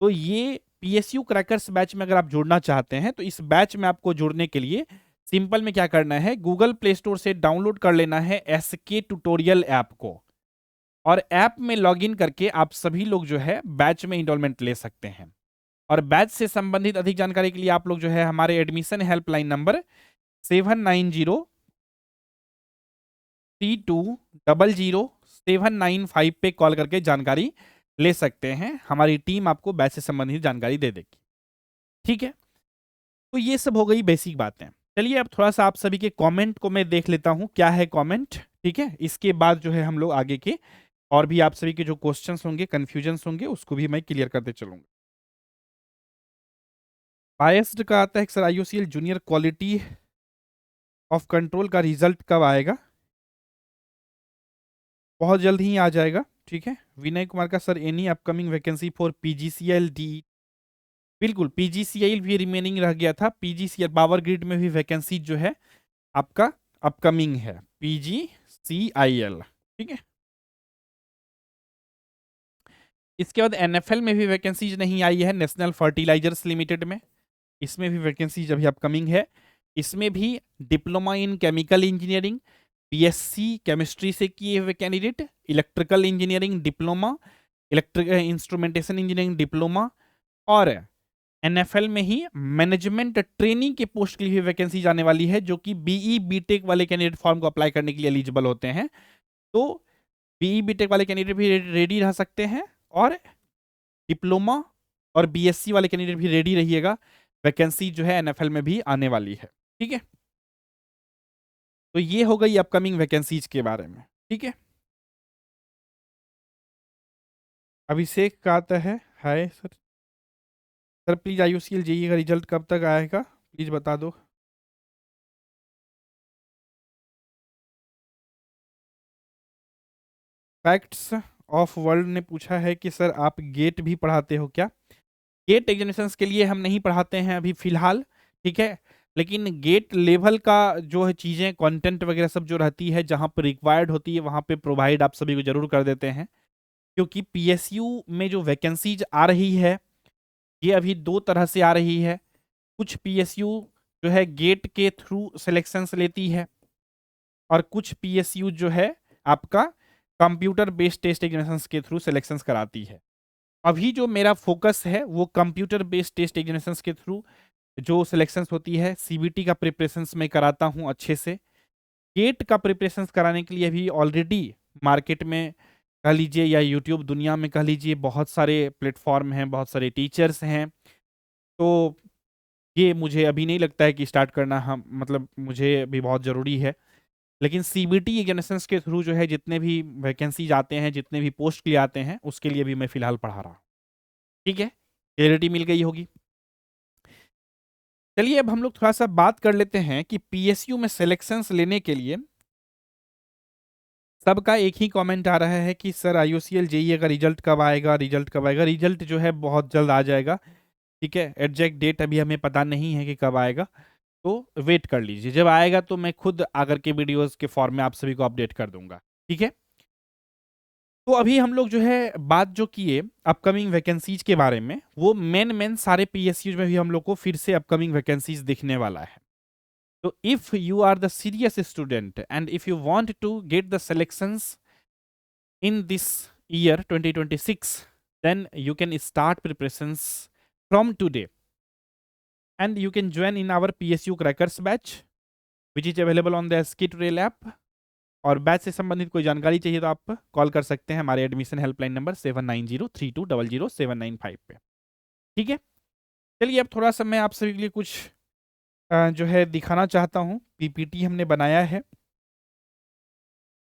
तो ये पीएसयू क्रैकर्स बैच में अगर आप जुड़ना चाहते हैं तो इस बैच में आपको जुड़ने के लिए सिंपल में क्या करना है, गूगल प्ले स्टोर से डाउनलोड कर लेना है एसके ट्यूटोरियल ऐप को, और ऐप में लॉगिन करके आप सभी लोग जो है बैच में इनरोलमेंट ले सकते हैं। और बैच से संबंधित अधिक जानकारी के लिए आप लोग जो है हमारे एडमिशन हेल्पलाइन नंबर 7903200795 पे कॉल करके जानकारी ले सकते हैं। हमारी टीम आपको बैच से संबंधित जानकारी दे देगी। ठीक है, तो ये सब हो गई बेसिक बातें। चलिए अब थोड़ा सा आप सभी के कमेंट को मैं देख लेता हूं, क्या है कमेंट। ठीक है, इसके बाद जो है हम लोग आगे के और भी आप सभी के जो क्वेश्चंस होंगे, कंफ्यूजन्स होंगे, उसको भी मैं क्लियर करते चलूंगा। बायस्ड का आता है sir IOCL junior quality of control का रिजल्ट कब आएगा? बहुत जल्द ही आ जाएगा। ठीक है, विनय कुमार का sir any upcoming vacancy for PGCL D? बिल्कुल, पीजीसीएल भी रिमेनिंग रह गया था। पीजीसीएल पावर ग्रिड में भी वैकेंसी जो है आपका अपकमिंग है, पीजीसीआईएल। ठीक है, इसके बाद एनएफएल में भी वैकेंसीज नहीं आई है, नेशनल फर्टिलाइजर्स लिमिटेड में। इसमें भी वैकेंसीज अभी अपकमिंग है। इसमें भी diploma in chemical engineering, BSc chemistry से किए हुए candidate, electrical engineering diploma, electric instrumentation engineering diploma, और एनएफएल में ही मैनेजमेंट ट्रेनिंग के पोस्ट के लिए वैकेंसी आने वाली है, जो कि बीई बीटेक वाले कैंडिडेट फॉर्म को अप्लाई करने के लिए एलिजिबल होते हैं। तो बीई बीटेक वाले कैंडिडेट भी रेडी रह सकते हैं, और डिप्लोमा और बीएससी वाले कैंडिडेट भी रेडी रहिएगा। वैकेंसी जो है एनएफएल में भी आने वाली है। ठीक है, तो ये हो गई अपकमिंग वैकेंसीज के बारे में। ठीक है, अभिषेक का आता है, hi sir. Sir please IUCL JEE का रिजल्ट कब तक आएगा, प्लीज बता दो। फैक्ट्स ऑफ वर्ल्ड ने पूछा है कि सर आप गेट भी पढ़ाते हो क्या? गेट एग्जामिनेशंस के लिए हम नहीं पढ़ाते हैं अभी फिलहाल। ठीक है, लेकिन गेट लेवल का जो है चीज़ें, कंटेंट वगैरह सब जो रहती है, जहाँ पर रिक्वायर्ड होती है वहाँ पे प्रोवाइड आप सभी को जरूर कर देते हैं। क्योंकि पीएसयू में जो वैकेंसीज आ रही है, ये अभी दो तरह से आ रही है। कुछ पीएसयू जो है गेट के थ्रू सिलेक्शंस लेती है, और कुछ पीएसयू जो है आपका कंप्यूटर बेस्ड टेस्ट एग्जामिनेशंस के थ्रू सिलेक्शंस कराती है। अभी जो मेरा फोकस है वो कंप्यूटर बेस्ड टेस्ट एग्जामिनेशंस के थ्रू जो सिलेक्शंस होती है, सीबीटी का प्रिपरेशंस मैं कराता हूँ अच्छे से। गेट का प्रिपरेशंस कराने के लिए अभी ऑलरेडी मार्केट में कह लीजिए, या यूट्यूब दुनिया में कह लीजिए, बहुत सारे प्लेटफॉर्म हैं, बहुत सारे टीचर्स हैं। तो ये मुझे अभी नहीं लगता है कि स्टार्ट करना हम मतलब मुझे अभी बहुत ज़रूरी है। लेकिन सीबीटी एग्जामिनेशंस के थ्रू जो है जितने भी वैकेंसीज आते हैं, जितने भी पोस्ट के लिए आते हैं, उसके लिए भी मैं फिलहाल पढ़ा रहा हूँ। ठीक है, क्लियरिटी मिल गई होगी। चलिए अब हम लोग थोड़ा सा बात कर लेते हैं कि पीएसयू में सिलेक्शंस लेने के लिए सबका एक ही कमेंट आ रहा है कि सर आईयूसीएल जेईई का रिजल्ट कब आएगा, रिजल्ट कब आएगा। रिजल्ट जो है बहुत जल्द आ जाएगा। ठीक है, एग्जैक्ट डेट अभी हमें पता नहीं है कि कब आएगा, तो वेट कर लीजिए। जब आएगा तो मैं खुद आकर के वीडियोस के फॉर्म में आप सभी को अपडेट कर दूंगा। ठीक है, तो अभी हम लोग जो है बात जो किए अपकमिंग वैकेंसीज के बारे में, वो मेन सारे पीएसयू में भी हम लोग को फिर से अपकमिंग वैकेंसीज दिखने वाला है। तो if you are the serious student and if you want to get the selections in this year 2026, then you can start preparations from today, and you can join in our PSU Crackers batch which is available on the SK Trail app। और batch से संबंधित कोई जानकारी चाहिए तो आप call कर सकते हैं हमारे एडमिशन हेल्पलाइन नंबर 7903200795 पे। ठीक है, चलिए अब थोड़ा सा मैं आप सभी के लिए कुछ जो है दिखाना चाहता हूँ। पीपीटी हमने बनाया है,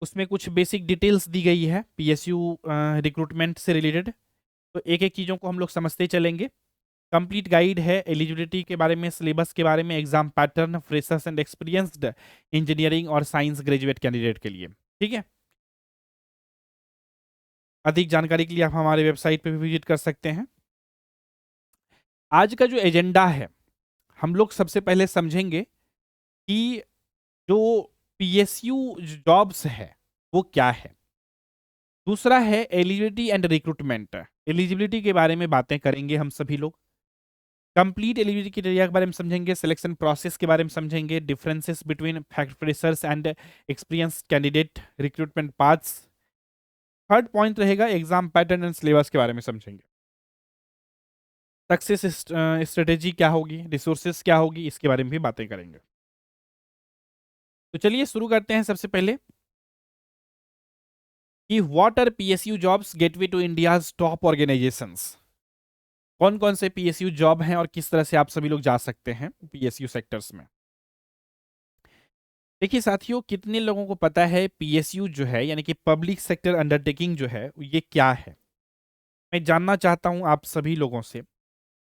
उसमें कुछ बेसिक डिटेल्स दी गई है पीएसयू रिक्रूटमेंट से रिलेटेड। तो एक एक चीज़ों को हम लोग समझते चलेंगे। कंप्लीट गाइड है एलिजिबिलिटी के बारे में, सिलेबस के बारे में, exam pattern freshers and experienced engineering और साइंस ग्रेजुएट कैंडिडेट के लिए। ठीक है, अधिक जानकारी के लिए आप हमारे वेबसाइट पे भी विजिट कर सकते हैं। आज का जो एजेंडा है, हम लोग सबसे पहले समझेंगे कि जो पीएसयू जॉब्स है वो क्या है। दूसरा है एलिजिबिलिटी एंड रिक्रूटमेंट। एलिजिबिलिटी के बारे में बातें करेंगे हम सभी लोग। कंप्लीट एलिजिबिलिटी क्राइटेरिया के बारे में समझेंगे, सिलेक्शन प्रोसेस के बारे में समझेंगे, differences between freshers and experience candidate, recruitment paths. Third point रहेगा एग्जाम पैटर्न एंड सिलेबस के बारे में समझेंगे। सक्सेस स्ट्रेटेजी क्या होगी, रिसोर्सेस क्या होगी, इसके बारे में भी बातें करेंगे। तो चलिए शुरू करते हैं सबसे पहले कि what are PSU jobs gateway to India's top organisations. कौन कौन से पीएसयू जॉब हैं और किस तरह से आप सभी लोग जा सकते हैं पीएसयू सेक्टर्स में। देखिए साथियों, कितने लोगों को पता है पीएसयू जो है यानी कि पब्लिक सेक्टर अंडरटेकिंग जो है ये क्या है। मैं जानना चाहता हूं आप सभी लोगों से।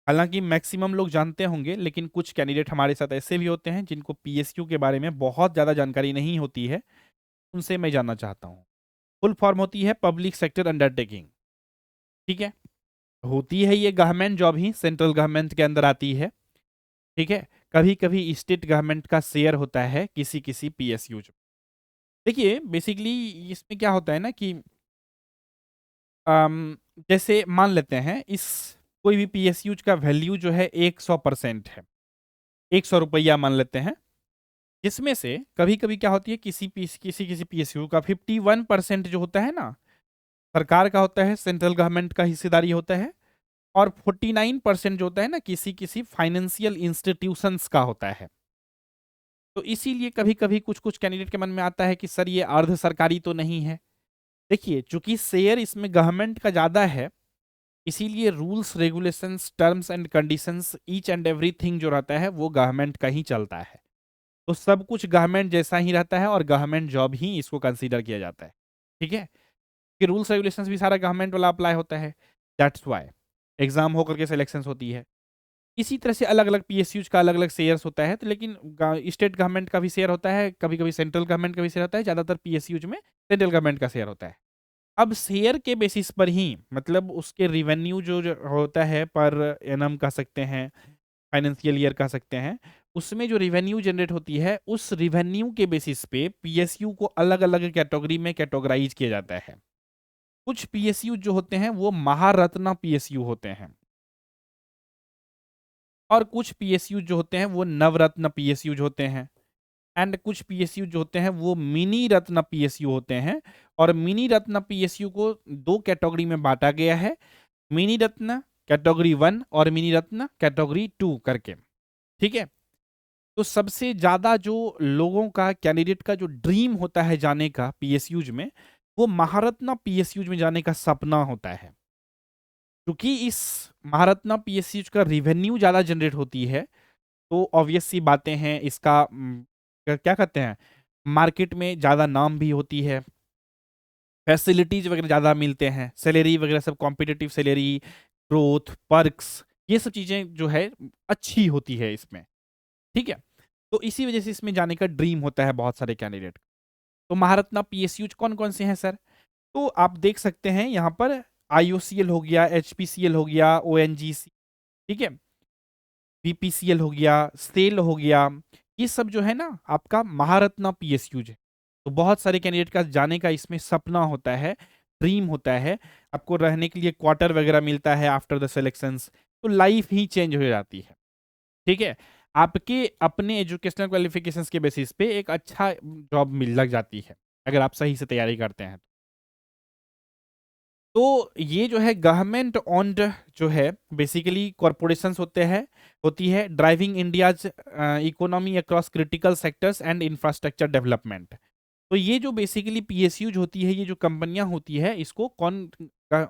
हालांकि मैक्सिमम लोग जानते होंगे, लेकिन कुछ कैंडिडेट हमारे साथ ऐसे भी होते हैं जिनको पीएसयू के बारे में बहुत ज़्यादा जानकारी नहीं होती है, उनसे मैं जानना चाहता हूँ। फुल फॉर्म होती है पब्लिक सेक्टर अंडरटेकिंग। ठीक है, होती है ये गवर्नमेंट जॉब ही, सेंट्रल गवर्नमेंट के अंदर आती है। ठीक है, कभी कभी स्टेट गवर्नमेंट का शेयर होता है किसी किसी पीएसयू। देखिए बेसिकली इसमें क्या होता है ना कि जैसे मान लेते हैं इस कोई भी पीएसयू का वैल्यू जो है 100% है, 100 रुपया मान लेते हैं। इसमें से कभी कभी क्या होती है किसी किसी पीएसयू का 51% जो होता है ना सरकार का होता है, सेंट्रल गवर्नमेंट का हिस्सेदारी होता है। और 49% जो होता है ना किसी किसी फाइनेंशियल इंस्टीट्यूशंस का होता है। तो इसीलिए कभी कभी कुछ कुछ कैंडिडेट के मन में आता है कि सर ये अर्ध सरकारी तो नहीं है। देखिए चूंकि शेयर इसमें गवर्नमेंट का ज्यादा है, इसीलिए rules regulations terms and conditions each and everything जो रहता है वो गवर्नमेंट का ही चलता है। तो सब कुछ गवर्नमेंट जैसा ही रहता है और गवर्नमेंट जॉब ही इसको कंसीडर किया जाता है। ठीक है, कि रूल्स रेगुलेशंस भी सारा गवर्नमेंट वाला अप्लाई होता है। दैट्स वाई एग्जाम होकर के सिलेक्शन होती है। इसी तरह से अलग अलग पीएसयूज का अलग अलग शेयर्स होता है, तो लेकिन स्टेट गवर्नमेंट का भी शेयर होता है, कभी कभी सेंट्रल गवर्नमेंट का भी शेयर होता है, ज़्यादातर पीएसयूज में सेंट्रल गवर्नमेंट का शेयर होता है। अब शेयर के बेसिस पर ही मतलब उसके रिवेन्यू जो होता है पर एनम कह सकते हैं, फाइनेंशियल ईयर कह सकते हैं, उसमें जो रिवेन्यू जनरेट होती है उस रिवेन्यू के बेसिस पे पीएसयू को अलग अलग कैटेगरी में कैटेगराइज किया जाता है। कुछ पीएसयू जो होते हैं वो महारत्ना पीएसयू होते हैं और कुछ पीएसयू जो होते हैं वो नवरत्न पीएसयू होते हैं। एंड कुछ पीएसयू जो होते हैं वो मिनी रत्न पीएसयू होते हैं। और मिनी रत्न पीएसयू को दो कैटेगरी में बांटा गया है, मिनी रत्न कैटेगरी 1 और मिनी रत्न कैटेगरी 2 करके। ठीक है, तो सबसे ज्यादा जो लोगों का कैंडिडेट का जो ड्रीम होता है जाने का पीएसयूज में, वो महारत्ना पीएसयूज में जाने का सपना होता है। क्योंकि इस महारत्ना पीएसयूज का रिवेन्यू ज्यादा जनरेट होती है, तो ऑब्वियस सी बातें हैं इसका क्या कहते हैं, मार्केट में ज़्यादा नाम भी होती है, फैसिलिटीज वगैरह ज़्यादा मिलते हैं, सैलरी वगैरह सब कॉम्पिटिटिव सैलरी, ग्रोथ, पर्क्स, ये सब चीज़ें जो है अच्छी होती है इसमें। ठीक है, तो इसी वजह से इसमें जाने का ड्रीम होता है बहुत सारे कैंडिडेट। तो महारत्ना पीएसयूज कौन कौन से हैं सर? तो आप देख सकते हैं यहाँ पर आईओसीएल हो गया, एचपीसीएल हो गया, ओएनजीसी, ठीक है, बीपीसीएल हो गया, सेल हो गया, ये सब जो है ना आपका महारत्ना पीएसयूज है। तो बहुत सारे कैंडिडेट का जाने का इसमें सपना होता है, ड्रीम होता है। आपको रहने के लिए क्वार्टर वगैरह मिलता है आफ्टर द सिलेक्शंस, तो लाइफ ही चेंज हो जाती है। ठीक है, आपके अपने एजुकेशनल क्वालिफिकेशंस के बेसिस पे एक अच्छा जॉब मिल लग जाती है अगर आप सही से तैयारी करते हैं। तो ये जो है गवर्नमेंट ऑन्ड जो है बेसिकली कॉरपोरेशंस होते हैं, होती है driving India's economy across critical sectors and infrastructure development. तो ये जो बेसिकली पीएसयू होती है, ये जो कंपनियां होती है, इसको कौन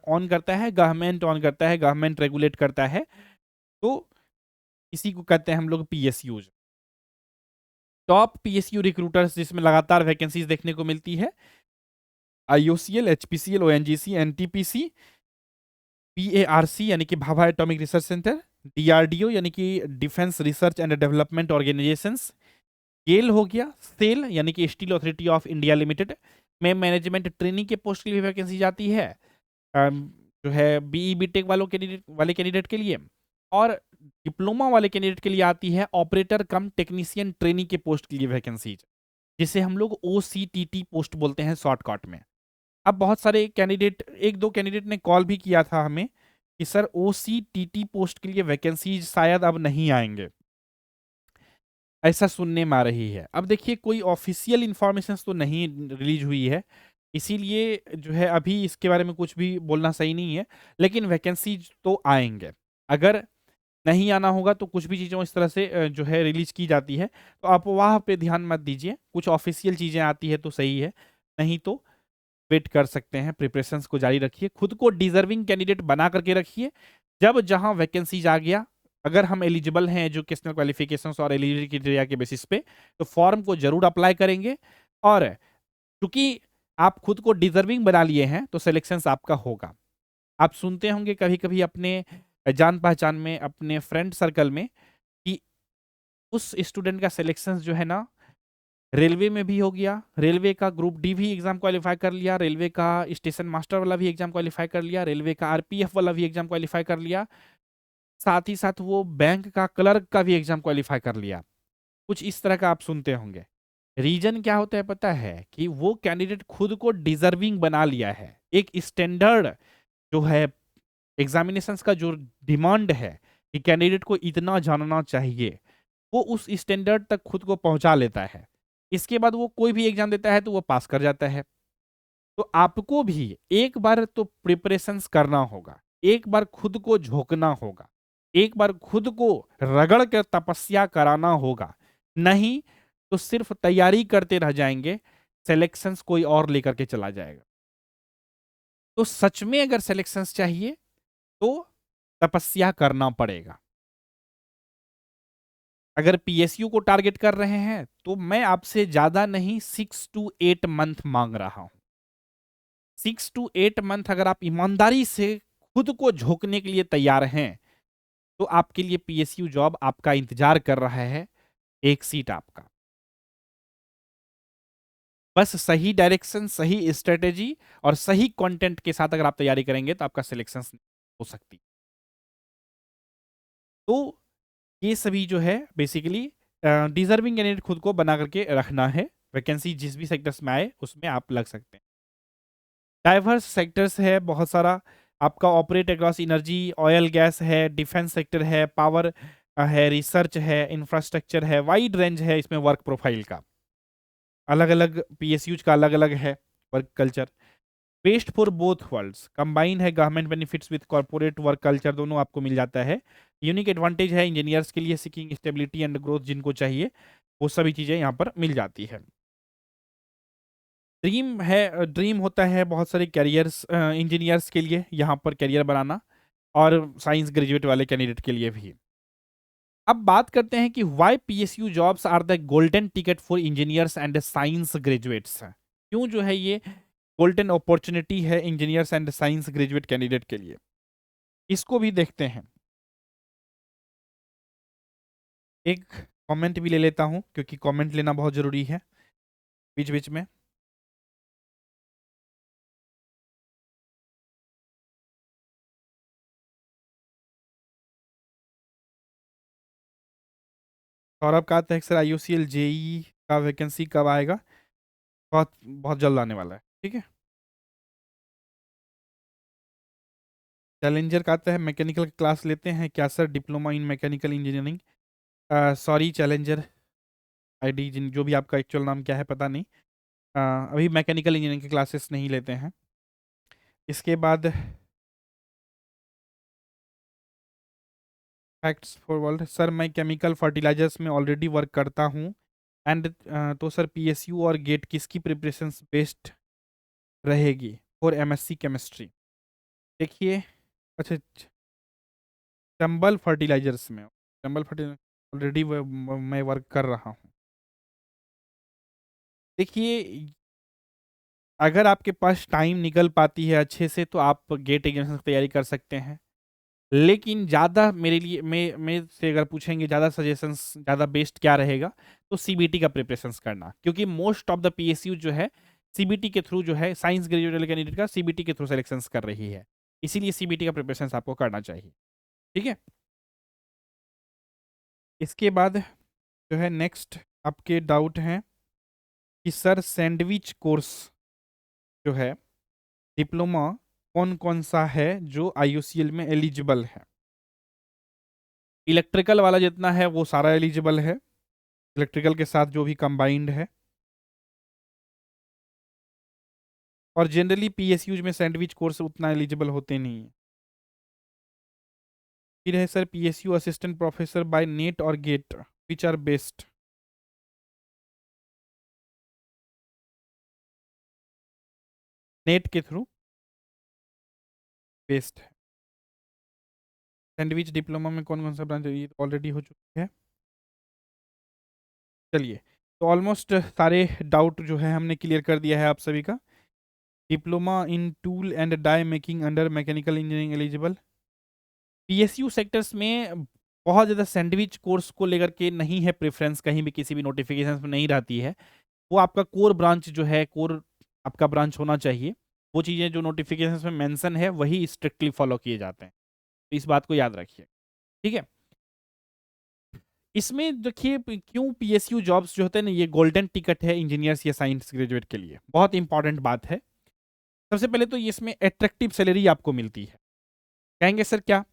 ऑन करता है? गवर्नमेंट ऑन करता है, गवर्नमेंट रेगुलेट करता है। तो इसी को कहते हैं हम लोग पीएसयूज। टॉप पीएसयू रिक्रूटर्स जिसमें लगातार वैकेंसीज देखने को मिलती है, IOCL, HPCL, ONGC, NTPC, BARC यानी कि Bhabha atomic research centre, DRDO यानी कि defence research and development organisations, GAIL हो गया, सेल यानी कि steel authority of India limited में मैनेजमेंट ट्रेनिंग के पोस्ट के लिए वैकेंसी जाती है, जो है बीई बीटेक वाले कैंडिडेट के लिए। और डिप्लोमा वाले कैंडिडेट के लिए आती है ऑपरेटर कम टेक्नीशियन ट्रेनिंग के पोस्ट के लिए वैकेंसी, जिसे हम लोग ओसीटीटी पोस्ट बोलते हैं शॉर्टकट में। अब बहुत सारे कैंडिडेट, एक दो कैंडिडेट ने कॉल भी किया था हमें कि सर ओसीटीटी पोस्ट के लिए वैकेंसीज शायद अब नहीं आएंगे, ऐसा सुनने में आ रही है। अब देखिए कोई ऑफिशियल इंफॉर्मेशन तो नहीं रिलीज हुई है, इसीलिए जो है अभी इसके बारे में कुछ भी बोलना सही नहीं है, लेकिन वैकेंसीज तो आएंगे। अगर नहीं आना होगा तो कुछ भी चीज़ें इस तरह से जो है रिलीज की जाती है, तो आप वहाँ पे ध्यान मत दीजिए। कुछ ऑफिशियल चीज़ें आती है तो सही है, नहीं तो वेट कर सकते हैं। प्रिपरेशंस को जारी रखिए, खुद को डिजर्विंग कैंडिडेट बना करके रखिए। जब जहां वैकेंसीज आ गया, अगर हम एलिजिबल हैं एजुकेशनल क्वालिफिकेशंस और एलिजिबिलिटी क्राइटेरिया के बेसिस पे, तो फॉर्म को जरूर अप्लाई करेंगे। और क्योंकि आप खुद को डिजर्विंग बना लिए हैं तो सिलेक्शन आपका होगा। आप सुनते होंगे कभी कभी अपने जान पहचान में, अपने फ्रेंड सर्कल में, कि उस स्टूडेंट का सिलेक्शन जो है ना रेलवे में भी हो गया, रेलवे का ग्रुप डी भी एग्जाम क्वालिफाई कर लिया, रेलवे का स्टेशन मास्टर वाला भी एग्जाम क्वालिफाई कर लिया, रेलवे का आरपीएफ वाला भी एग्जाम क्वालिफाई कर लिया, साथ ही साथ वो बैंक का क्लर्क का भी एग्जाम क्वालिफाई कर लिया। कुछ इस तरह का आप सुनते होंगे। रीजन क्या होता है पता है? कि वो कैंडिडेट खुद को डिजर्विंग बना लिया है। एक स्टैंडर्ड जो है एग्जामिनेशंस का, जो डिमांड है कि कैंडिडेट को इतना जानना चाहिए, वो उस स्टैंडर्ड तक खुद को पहुंचा लेता है। इसके बाद वो कोई भी एग्जाम देता है तो वो पास कर जाता है। तो आपको भी एक बार तो प्रिपरेशंस करना होगा, एक बार खुद को झोंकना होगा, एक बार खुद को रगड़ कर तपस्या कराना होगा। नहीं तो सिर्फ तैयारी करते रह जाएंगे, सिलेक्शंस कोई और लेकर के चला जाएगा। तो सच में अगर सिलेक्शंस चाहिए तो तपस्या करना पड़ेगा। अगर पीएसयू को टारगेट कर रहे हैं तो मैं आपसे ज्यादा नहीं 6 to 8 मंथ मांग रहा हूं। 6 to 8 मंथ अगर आप ईमानदारी से खुद को झोंकने के लिए तैयार हैं तो आपके लिए पीएसयू जॉब आपका इंतजार कर रहा है, एक सीट आपका। बस सही डायरेक्शन, सही स्ट्रेटेजी और सही कंटेंट के साथ अगर आप तैयारी करेंगे तो आपका सिलेक्शन हो सकती। तो ये सभी जो है बेसिकली डिजर्विंग कैंडिडेट खुद को बना करके रखना है। वैकेंसी जिस भी सेक्टर्स में आए उसमें आप लग सकते हैं। डाइवर्स सेक्टर्स है बहुत सारा आपका, operate across energy, oil gas है, डिफेंस सेक्टर है, पावर है, रिसर्च है, इंफ्रास्ट्रक्चर है, वाइड रेंज है इसमें वर्क प्रोफाइल का। अलग अलग पीएसयूज का अलग अलग है work culture. Best for both worlds, combine है government benefits with corporate work culture, दोनों आपको मिल जाता है। यूनिक एडवांटेज है इंजीनियर्स के लिए, सीकिंग स्टेबिलिटी एंड ग्रोथ जिनको चाहिए वो सभी चीज़ें यहाँ पर मिल जाती है। ड्रीम है, ड्रीम होता है बहुत सारे कैरियर्स इंजीनियर्स के लिए यहाँ पर कैरियर बनाना, और साइंस ग्रेजुएट वाले कैंडिडेट के लिए भी। अब बात करते हैं कि why PSU jobs are the golden ticket for engineers and science graduates. क्यों जो है ये गोल्डन अपॉर्चुनिटी है engineers and science graduate candidate के लिए, इसको भी देखते हैं। एक कमेंट भी ले लेता हूं क्योंकि कमेंट लेना बहुत जरूरी है बीच बीच में। सौरभ का आता है सर आईयूसीएल जेई का वैकेंसी कब आएगा? बहुत बहुत जल्द आने वाला है, ठीक है। चैलेंजर का आता है मैकेनिकल क्लास लेते हैं क्या sir, diploma in mechanical engineering. Sorry challenger ID, जिन जो भी आपका एक्चुअल नाम क्या है पता नहीं, अभी मैकेनिकल इंजीनियरिंग की क्लासेस नहीं लेते हैं। इसके बाद फैक्ट्स फॉर वर्ल्ड, सर मैं केमिकल फर्टिलाइजर्स में ऑलरेडी वर्क करता हूँ एंड तो सर पीएसयू और गेट किसकी प्रिपरेशन बेस्ट रहेगी फॉर एमएससी केमिस्ट्री? देखिए, अच्छा, चंबल फर्टिलाइजर्स में, चंबल फर्टिलाइजर ऑलरेडी मैं वर्क कर रहा हूँ। देखिए, अगर आपके पास टाइम निकल पाती है अच्छे से तो आप गेट एग्जाम की तैयारी कर सकते हैं। लेकिन ज़्यादा मेरे लिए, मैं से अगर पूछेंगे ज़्यादा सजेशंस, ज़्यादा बेस्ट क्या रहेगा, तो सीबीटी का प्रिपरेशंस करना। क्योंकि मोस्ट ऑफ द पीएसयू जो है सीबीटी के थ्रू, जो है साइंस ग्रेजुएट कैंडिडेट का सीबीटी के थ्रू सिलेक्शंस कर रही है, इसीलिए सीबीटी का प्रिपरेशंस आपको करना चाहिए, ठीक है। इसके बाद जो है नेक्स्ट आपके डाउट हैं कि सर सैंडविच कोर्स जो है डिप्लोमा कौन कौन सा है जो आईयूसीएल में एलिजिबल है? इलेक्ट्रिकल वाला जितना है वो सारा एलिजिबल है, इलेक्ट्रिकल के साथ जो भी कंबाइंड है। और जनरली पीएसयूज में सैंडविच कोर्स उतना एलिजिबल होते नहीं है। फिर है sir PSU assistant professor by NET और GATE, which are best? NET के थ्रू बेस्ट है। सैंडविच डिप्लोमा में कौन कौन सा ब्रांच ऑलरेडी हो चुकी है? चलिए, तो ऑलमोस्ट सारे डाउट जो है हमने क्लियर कर दिया है आप सभी का। Diploma in tool and die making under mechanical engineering eligible. PSU sectors में बहुत ज़्यादा सैंडविच कोर्स को लेकर के नहीं है प्रेफरेंस, कहीं भी किसी भी नोटिफिकेशन में नहीं रहती है। वो आपका कोर ब्रांच जो है, कोर आपका ब्रांच होना चाहिए। वो चीज़ें जो नोटिफिकेशन में मेंशन है वही स्ट्रिक्टली फॉलो किए जाते हैं, तो इस बात को याद रखिए, ठीक है। इसमें देखिए क्यों PSU जॉब्स जो होते हैं ना, ये गोल्डन टिकट है इंजीनियर्स या साइंस ग्रेजुएट के लिए, बहुत इंपॉर्टेंट बात है। सबसे पहले तो इसमें अट्रैक्टिव सैलरी आपको मिलती है। कहेंगे सर क्या?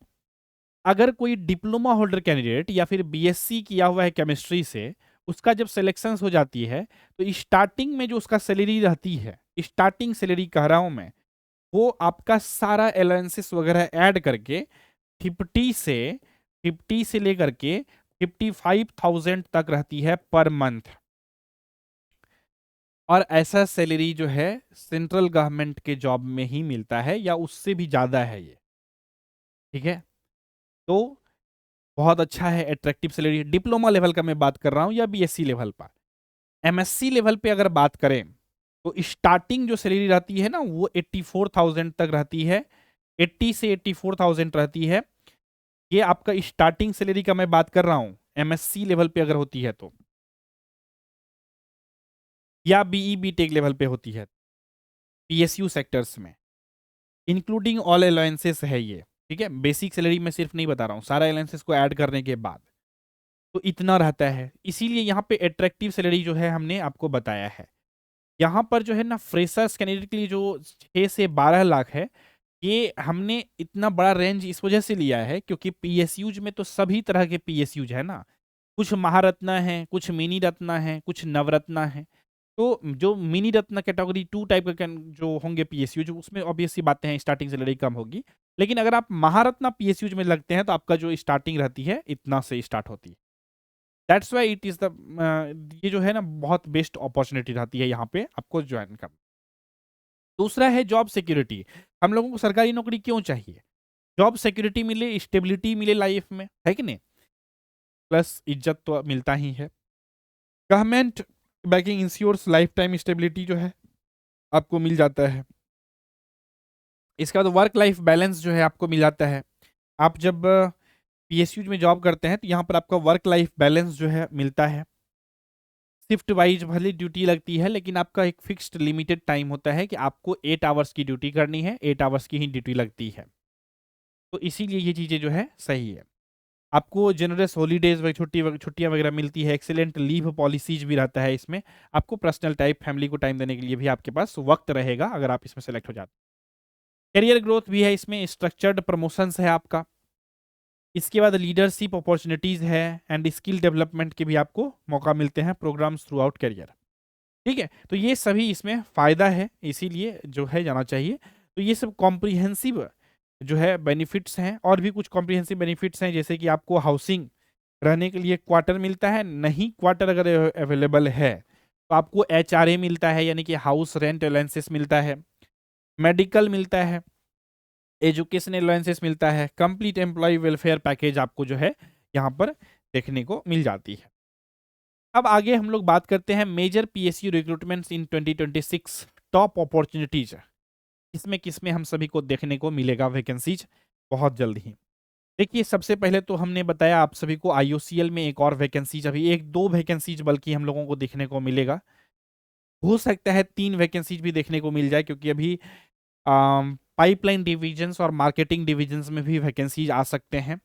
अगर कोई डिप्लोमा होल्डर कैंडिडेट या फिर BSc किया हुआ है केमिस्ट्री से, उसका जब सिलेक्शन हो जाती है तो स्टार्टिंग में जो उसका सैलरी रहती है, स्टार्टिंग सैलरी कह रहा हूं मैं, वो आपका सारा अलाउंसेस वगैरह ऐड करके 50 से लेकर के 55,000 तक रहती है पर मंथ। और ऐसा सैलरी जो है सेंट्रल गवर्नमेंट के जॉब में ही मिलता है या उससे भी ज्यादा है ये, ठीक है। तो बहुत अच्छा है, अट्रैक्टिव सैलरी। डिप्लोमा लेवल का मैं बात कर रहा हूं या BSc लेवल पर। MSc लेवल पे अगर बात करें तो स्टार्टिंग जो सैलरी रहती है ना, वो 84,000 तक रहती है। 80 से 84,000 रहती है। ये आपका स्टार्टिंग सैलरी का मैं बात कर रहा हूं, MSc लेवल पे अगर होती है तो, या BE BTech लेवल पे होती है PSU सेक्टर्स में, इंक्लूडिंग ऑल अलाउंसेस है ये, ठीक है। बेसिक सैलरी में सिर्फ नहीं बता रहा हूँ, सारा अलाउंसेस को ऐड करने के बाद तो इतना रहता है। इसीलिए यहाँ पे अट्रैक्टिव सैलरी जो है हमने आपको बताया है। यहाँ पर जो है ना फ्रेशर्स कैंडिडेट के लिए जो 6 से 12 लाख है, ये हमने इतना बड़ा रेंज इस वजह से लिया है क्योंकि PSUज में तो सभी तरह के PSUज है ना, कुछ महारत्ना है, कुछ मिनी रत्ना है, कुछ नवरत्ना है। तो जो मिनी रत्न कैटेगरी 2 टाइप के जो होंगे PSU, जो उसमें ऑब्वियस सी बातें हैं स्टार्टिंग सैलरी कम होगी। लेकिन अगर आप महारत्ना PSU में लगते हैं तो आपका जो स्टार्टिंग रहती है इतना से स्टार्ट होती है। That's why it is the, ये जो है ना बहुत बेस्ट अपॉर्चुनिटी रहती है यहाँ पे आपको ज्वाइन करना। दूसरा है जॉब सिक्योरिटी। हम लोगों को सरकारी नौकरी क्यों चाहिए? जॉब सिक्योरिटी मिले, स्टेबिलिटी मिले लाइफ में, है कि नहीं, प्लस इज्जत तो मिलता ही है। Government backing ensures lifetime stability जो है आपको मिल जाता है। इसके बाद वर्क लाइफ बैलेंस जो है आपको मिल जाता है। आप जब PSU में जॉब करते हैं तो यहाँ पर आपका वर्क लाइफ बैलेंस जो है मिलता है। शिफ्ट वाइज भले ड्यूटी लगती है, लेकिन आपका एक फिक्स्ड लिमिटेड टाइम होता है कि आपको 8 आवर्स की ड्यूटी करनी है, 8 आवर्स की ही ड्यूटी लगती है। तो इसीलिए ये चीज़ें जो है सही है। आपको जनरस हॉलीडेज छुट्टियां वगैरह मिलती है, एक्सेलेंट लीव पॉलिसीज भी रहता है इसमें। आपको पर्सनल टाइप फैमिली को टाइम देने के लिए भी आपके पास वक्त रहेगा अगर आप इसमें सेलेक्ट हो जाते हैं। करियर ग्रोथ भी है इसमें, स्ट्रक्चर्ड प्रमोशंस है आपका। इसके बाद लीडरशिप अपॉर्चुनिटीज है एंड स्किल डेवलपमेंट के भी आपको मौका मिलते हैं प्रोग्राम्स थ्रू आउट करियर, ठीक है। तो ये सभी इसमें फायदा है, इसीलिए जो है जाना चाहिए। तो ये सब कॉम्प्रिहेंसिव जो है बेनिफिट्स हैं। और भी कुछ कॉम्प्रिहेंसिव बेनिफिट्स हैं, जैसे कि आपको हाउसिंग, रहने के लिए क्वार्टर मिलता है। नहीं क्वार्टर अगर अवेलेबल है तो आपको HRA मिलता है, यानी कि हाउस रेंट अलाउंसेस मिलता है। मेडिकल मिलता है, एजुकेशन अलाउंसेस मिलता है, कंप्लीट एम्प्लॉय वेलफेयर पैकेज आपको जो है यहाँ पर देखने को मिल जाती है। अब आगे हम लोग बात करते हैं मेजर PSU रिक्रूटमेंट्स इन 2026, टॉप अपॉर्चुनिटीज। इसमें किसमें हम सभी को देखने को मिलेगा वैकेंसीज बहुत जल्द ही। देखिए सबसे पहले तो हमने बताया आप सभी को IOCL में एक और वैकेंसीज, अभी एक दो वैकेंसीज बल्कि हम लोगों को देखने को मिलेगा। हो सकता है 3 वैकेंसीज भी देखने को मिल जाए, क्योंकि अभी पाइपलाइन डिविजन्स और मार्केटिंग डिविजन्स में भी वैकेंसीज आ सकते हैं।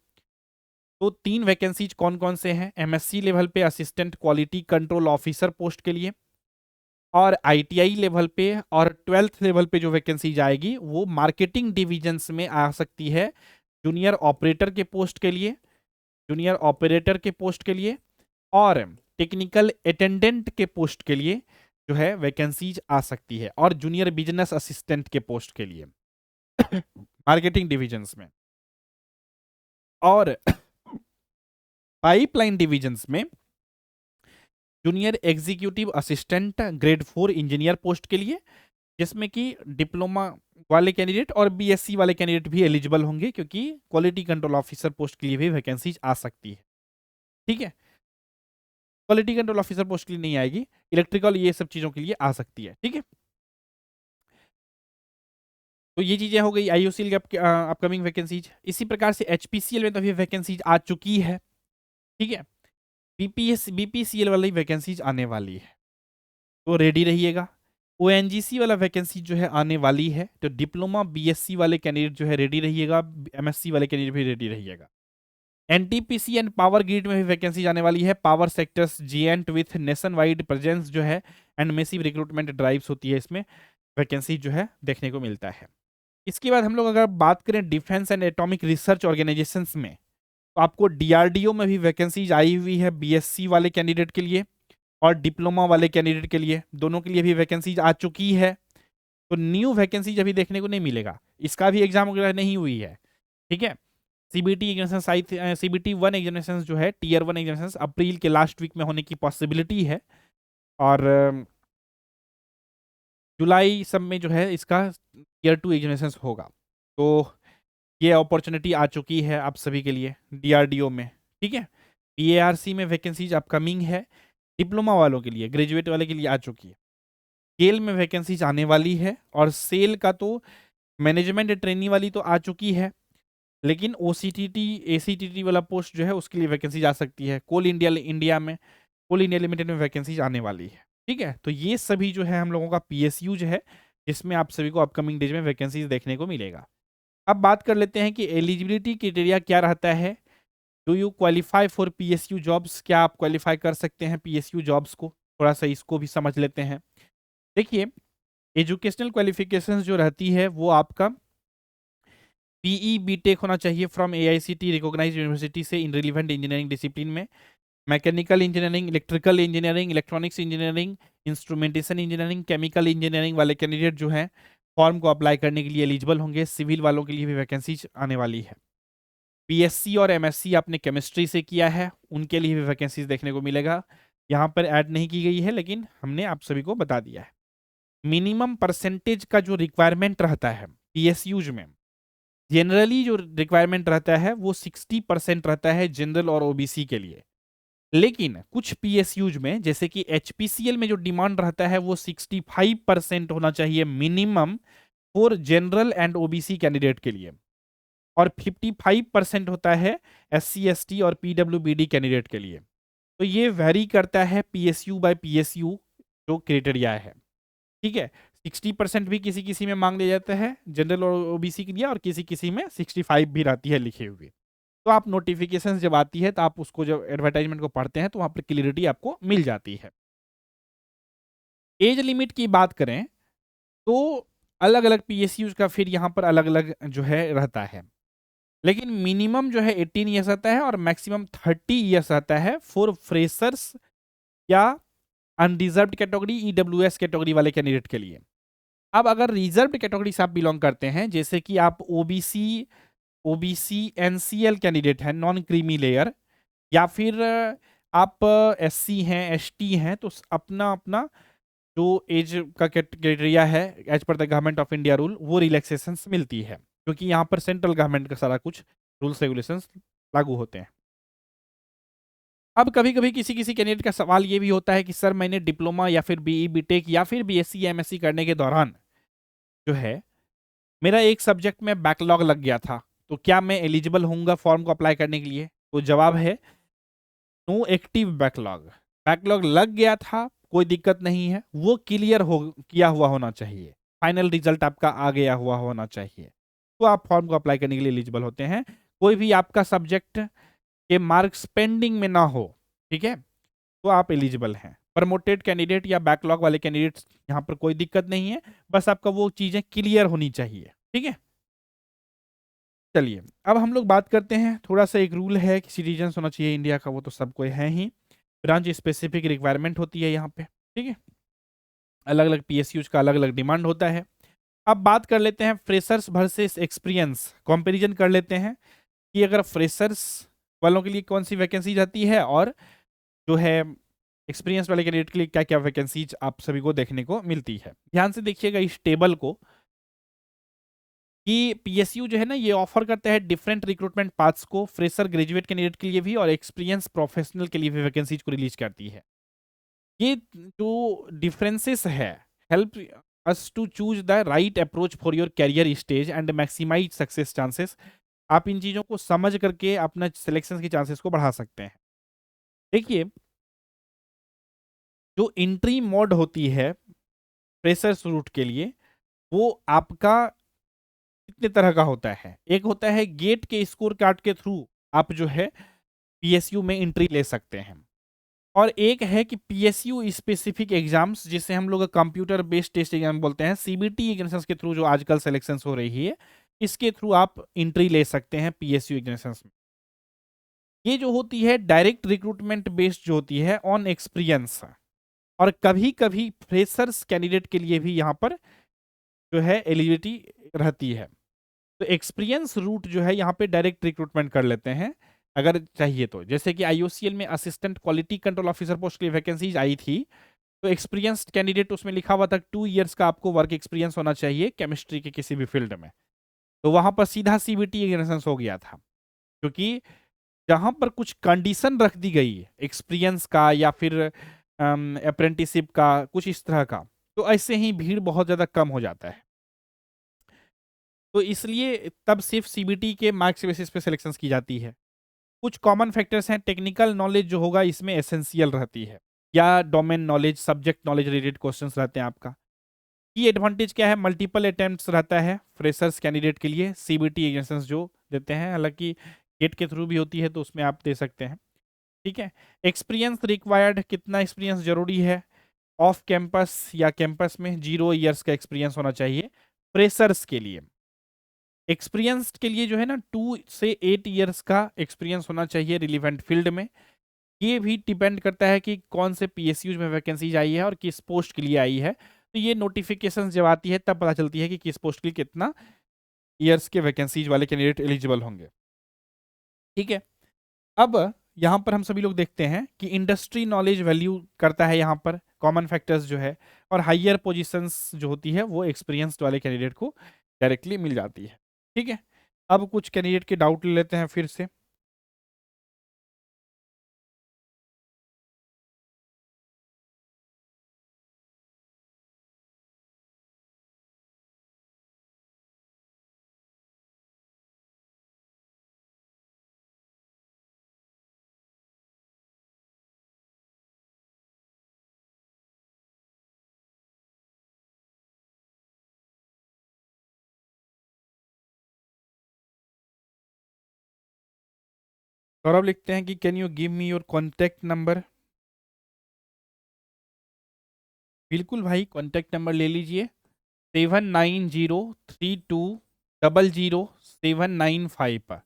तो 3 वैकेंसीज कौन कौन से हैं? MSc लेवल पे assistant quality control officer post के लिए, और ITI लेवल पे और 12th लेवल पे जो वैकेंसीज आएगी वो मार्केटिंग डिविजन्स में आ सकती है, जूनियर ऑपरेटर के पोस्ट के लिए, जूनियर ऑपरेटर के पोस्ट के लिए, और टेक्निकल अटेंडेंट के पोस्ट के लिए जो है वैकेंसीज आ सकती है, और जूनियर बिजनेस असिस्टेंट के पोस्ट के लिए मार्केटिंग डिविजन्स में। और पाइपलाइन डिविजन्स में junior executive assistant grade 4 engineer post के लिए, जिसमें कि डिप्लोमा वाले कैंडिडेट और बीएससी वाले कैंडिडेट भी एलिजिबल होंगे, क्योंकि क्वालिटी कंट्रोल ऑफिसर पोस्ट के लिए भी वैकेंसीज आ सकती है। ठीक है, क्वालिटी कंट्रोल ऑफिसर पोस्ट के लिए नहीं आएगी, इलेक्ट्रिकल ये सब चीजों के लिए आ सकती है। ठीक है, तो ये चीजें हो गई आईओसीएल की अपकमिंग वैकेंसीज। इसी प्रकार से एचपीसीएल में तो अभी वैकेंसीज आ चुकी है। ठीक है, बीपीसीएल वाली वैकेंसीज आने वाली है, तो रेडी रहिएगा। ओएनजीसी वाला वैकेंसी जो है आने वाली है, तो डिप्लोमा बीएससी वाले कैंडिडेट जो है रेडी रहिएगा, एमएससी वाले कैंडिडेट भी रेडी रहिएगा। एनटीपीसी एंड पावर ग्रिड में भी वैकेंसी आने वाली है। Power sectors giant with nationwide presence जो है एंड मेसिव रिक्रूटमेंट ड्राइव्स होती है, इसमें वैकेंसी जो है देखने को मिलता है। इसके बाद हम लोग अगर बात करें defence and atomic research organisations में, तो आपको डीआरडीओ में भी वैकेंसीज आई हुई है बीएससी वाले कैंडिडेट के लिए और डिप्लोमा वाले कैंडिडेट के लिए, दोनों के लिए भी वैकेंसीज आ चुकी है। तो न्यू वैकेंसीज अभी देखने को नहीं मिलेगा, इसका भी एग्जाम वगैरह नहीं हुई है। ठीक है, सीबीटी एग्जामिनेशन सीबीटी 1 एग्जामिनेशन जो है टीयर 1 एग्जामिनेशन अप्रैल के लास्ट वीक में होने की पॉसिबिलिटी है, और जुलाई सब में जो है इसका टीयर 2 एग्जामिनेशन होगा। तो ये अपॉर्चुनिटी आ चुकी है आप सभी के लिए डीआरडीओ में। ठीक है, पीएआरसी में वैकेंसीज अपकमिंग है, डिप्लोमा वालों के लिए, ग्रेजुएट वाले के लिए आ चुकी है। सेल में वैकेंसीज आने वाली है, और सेल का तो मैनेजमेंट ट्रेनी वाली तो आ चुकी है, लेकिन ओसीटीटी एसीटीटी वाला पोस्ट जो है उसके लिए वैकेंसीज आ सकती है। कोल इंडिया में, कोल इंडिया लिमिटेड में वैकेंसीज आने वाली है। ठीक है, तो ये सभी जो है हम लोगों का पीएसयू जो है, जिसमें आप सभी को अपकमिंग डेज में वैकेंसीज देखने को मिलेगा। अब बात कर लेते हैं कि एलिजिबिलिटी क्राइटेरिया क्या रहता है। Do you qualify for PSU jobs, क्या आप क्वालिफाई कर सकते हैं पीएसयू जॉब्स को, थोड़ा सा इसको भी समझ लेते हैं। देखिए, एजुकेशनल क्वालिफिकेशंस जो रहती है वो आपका पीई बीटेक होना चाहिए फ्रॉम एआईसीटी रिकॉग्नाइज्ड यूनिवर्सिटी से इन रिलेवेंट इंजीनियरिंग डिसिप्लिन में। Mechanical engineering, electrical engineering, electronics engineering, instrumentation engineering, chemical engineering वाले कैंडिडेट जो हैं फॉर्म को अप्लाई करने के लिए एलिजिबल होंगे। सिविल वालों के लिए भी वैकेंसी आने वाली है। बीएससी और एमएससी आपने केमिस्ट्री से किया है, उनके लिए भी वैकेंसीज देखने को मिलेगा। यहाँ पर ऐड नहीं की गई है, लेकिन हमने आप सभी को बता दिया है। मिनिमम परसेंटेज का जो रिक्वायरमेंट रहता है पीएसयूज में, जनरली जो रिक्वायरमेंट रहता है वो 60% रहता है जनरल और ओबीसी के लिए। लेकिन कुछ पीएसयूज में, जैसे कि एचपीसीएल में जो डिमांड रहता है वो 65% होना चाहिए minimum for general and OBC candidate के लिए, और 55% होता है एससी एसटी और पीडब्ल्यूबीडी कैंडिडेट के लिए। तो ये वेरी करता है पीएसयू बाय पीएसयू जो क्राइटेरिया है। ठीक है, 60% भी किसी किसी में मांग लिया जाता है जनरल और ओबीसी के लिए, और किसी किसी में 65 भी रहती है लिखे हुए। तो आप नोटिफिकेशन जब आती है तो आप उसको जब एडवर्टाइजमेंट को पढ़ते हैं तो वहां पर क्लियरिटी आपको मिल जाती है। एज लिमिट की बात करें तो अलग अलग पीएसयूज का फिर यहाँ पर अलग अलग जो है रहता है, लेकिन मिनिमम जो है 18 ईयर्स आता है और मैक्सिमम 30 ईयर्स आता है फॉर फ्रेशर्स या अनरिजर्व्ड कैटेगरी ईडब्ल्यूएस कैटेगरी वाले कैंडिडेट के लिए। अब अगर रिजर्व्ड कैटेगरी से आप बिलोंग करते हैं, जैसे कि आप ओबीसी एनसीएल कैंडिडेट हैं, नॉन क्रीमी लेयर, या फिर आप एससी हैं, एसटी हैं, तो अपना अपना जो एज का क्राइटेरिया है as per the government of India rule वो रिलैक्सेशन मिलती है, क्योंकि यहाँ पर सेंट्रल गवर्नमेंट का सारा कुछ रूल्स रेगुलेशंस लागू होते हैं। अब कभी कभी किसी किसी कैंडिडेट का सवाल ये भी होता है कि सर मैंने डिप्लोमा या फिर बीई बीटेक या फिर बीएससी एमएससी करने के दौरान जो है मेरा एक सब्जेक्ट में बैकलॉग लग गया था, तो क्या मैं एलिजिबल होऊंगा फॉर्म को अप्लाई करने के लिए? तो जवाब है नो एक्टिव बैकलॉग। बैकलॉग लग गया था, कोई दिक्कत नहीं है, वो क्लियर हो किया हुआ होना चाहिए, फाइनल रिजल्ट आपका आ गया हुआ होना चाहिए, तो आप फॉर्म को अप्लाई करने के लिए एलिजिबल होते हैं। कोई भी आपका सब्जेक्ट के मार्क्स पेंडिंग में ना हो, ठीक है, तो आप एलिजिबल हैं। प्रमोटेड कैंडिडेट या बैकलॉग वाले कैंडिडेट्स यहाँ पर कोई दिक्कत नहीं है, बस आपका वो चीजें क्लियर होनी चाहिए। ठीक है, चलिए अब हम लोग बात करते हैं, थोड़ा सा एक रूल है कि सिटीजन होना चाहिए इंडिया का, वो तो सबको है ही। ब्रांच स्पेसिफिक रिक्वायरमेंट होती है यहाँ पे। ठीक है, अलग अलग पीएसयूज का अलग अलग डिमांड होता है। अब बात कर लेते हैं फ्रेशर्स वर्सेस एक्सपीरियंस, कंपैरिजन कर लेते हैं कि अगर फ्रेशर्स वालों के लिए कौन सी वैकेंसी रहती है और जो है एक्सपीरियंस वाले कैंडिडेट के लिए क्या क्या वैकेंसीज आप सभी को देखने को मिलती है। ध्यान से देखिएगा इस टेबल को कि पीएसयू जो है ना ये ऑफर करता है डिफरेंट रिक्रूटमेंट पाथ्स को फ्रेशर ग्रेजुएट कैंडिडेट के लिए भी और एक्सपीरियंस प्रोफेशनल के लिए भी वैकेंसीज को रिलीज करती है। ये जो डिफरेंसेस है help us to choose the right approach for your career stage and maximise success chances. आप इन चीज़ों को समझ करके अपना सिलेक्शन के चांसेस को बढ़ा सकते हैं। देखिए जो एंट्री मोड होती है फ्रेशर्स रूट के लिए वो आपका कितने तरह का होता है। एक होता है गेट के स्कोर कार्ड के थ्रू आप जो है पीएसयू में एंट्री ले सकते हैं और एक है कि पीएसयू स्पेसिफिक एग्जाम्स जिसे हम लोग कंप्यूटर बेस्ड टेस्ट एग्जाम बोलते हैं सीबीटी एग्जाम्स के थ्रू जो आजकल सिलेक्शन हो रही है इसके थ्रू आप एंट्री ले सकते हैं पीएसयू एग्जाम्स में। ये जो होती है डायरेक्ट रिक्रूटमेंट बेस्ड जो होती है ऑन एक्सपीरियंस और कभी कभी फ्रेशर्स कैंडिडेट के लिए भी यहाँ पर जो है एलिजिबिलिटी रहती है। तो एक्सपीरियंस रूट जो है यहाँ पे डायरेक्ट रिक्रूटमेंट कर लेते हैं अगर चाहिए तो। जैसे कि आईओसीएल में assistant quality control officer post की वैकेंसीज आई थी तो एक्सपीरियंस कैंडिडेट उसमें लिखा हुआ था 2 इयर्स का आपको वर्क एक्सपीरियंस होना चाहिए केमिस्ट्री के किसी भी फील्ड में। तो वहां पर सीधा सीबीटी एग्जामिनेशन हो गया था क्योंकि जहां पर कुछ कंडीशन रख दी गई एक्सपीरियंस का या फिर अप्रेंटिसशिप का कुछ इस तरह का तो ऐसे ही भीड़ बहुत ज़्यादा कम हो जाता है। तो इसलिए तब सिर्फ सीबीटी के मार्क्स बेसिस पे सिलेक्शन की जाती है। कुछ कॉमन फैक्टर्स हैं टेक्निकल नॉलेज जो होगा इसमें एसेंशियल रहती है या domain knowledge subject knowledge related questions रहते हैं आपका। की एडवांटेज क्या है मल्टीपल अटेम्प्ट्स रहता है फ्रेशर्स कैंडिडेट के लिए सीबीटी एग्जाम्स जो देते हैं हालांकि गेट के थ्रू भी होती है तो उसमें आप दे सकते हैं। ठीक है एक्सपीरियंस रिक्वायर्ड कितना एक्सपीरियंस जरूरी है ऑफ कैंपस या कैंपस में 0 इयर्स का एक्सपीरियंस होना चाहिए फ्रेशर्स के लिए। एक्सपीरियंस के लिए जो है ना 2 से 8 इयर्स का एक्सपीरियंस होना चाहिए रिलीवेंट फील्ड में। ये भी डिपेंड करता है कि कौन से पीएसयू में वैकेंसीज आई है और किस पोस्ट के लिए आई है। तो ये नोटिफिकेशन जब आती है तब पता चलती है कि किस पोस्ट के लिए कितना ईयर्स के वैकेंसीज वाले कैंडिडेट एलिजिबल होंगे। ठीक है अब यहाँ पर हम सभी लोग देखते हैं कि इंडस्ट्री नॉलेज वैल्यू करता है यहाँ पर कॉमन फैक्टर्स जो है और हाइयर पोजीशंस जो होती है वो एक्सपीरियंस्ड वाले कैंडिडेट को डायरेक्टली मिल जाती है। ठीक है अब कुछ कैंडिडेट के डाउट ले लेते हैं फिर से। गौरव लिखते हैं कि can you give me your contact number. बिल्कुल भाई कॉन्टैक्ट नंबर ले लीजिए 7903200795 पर।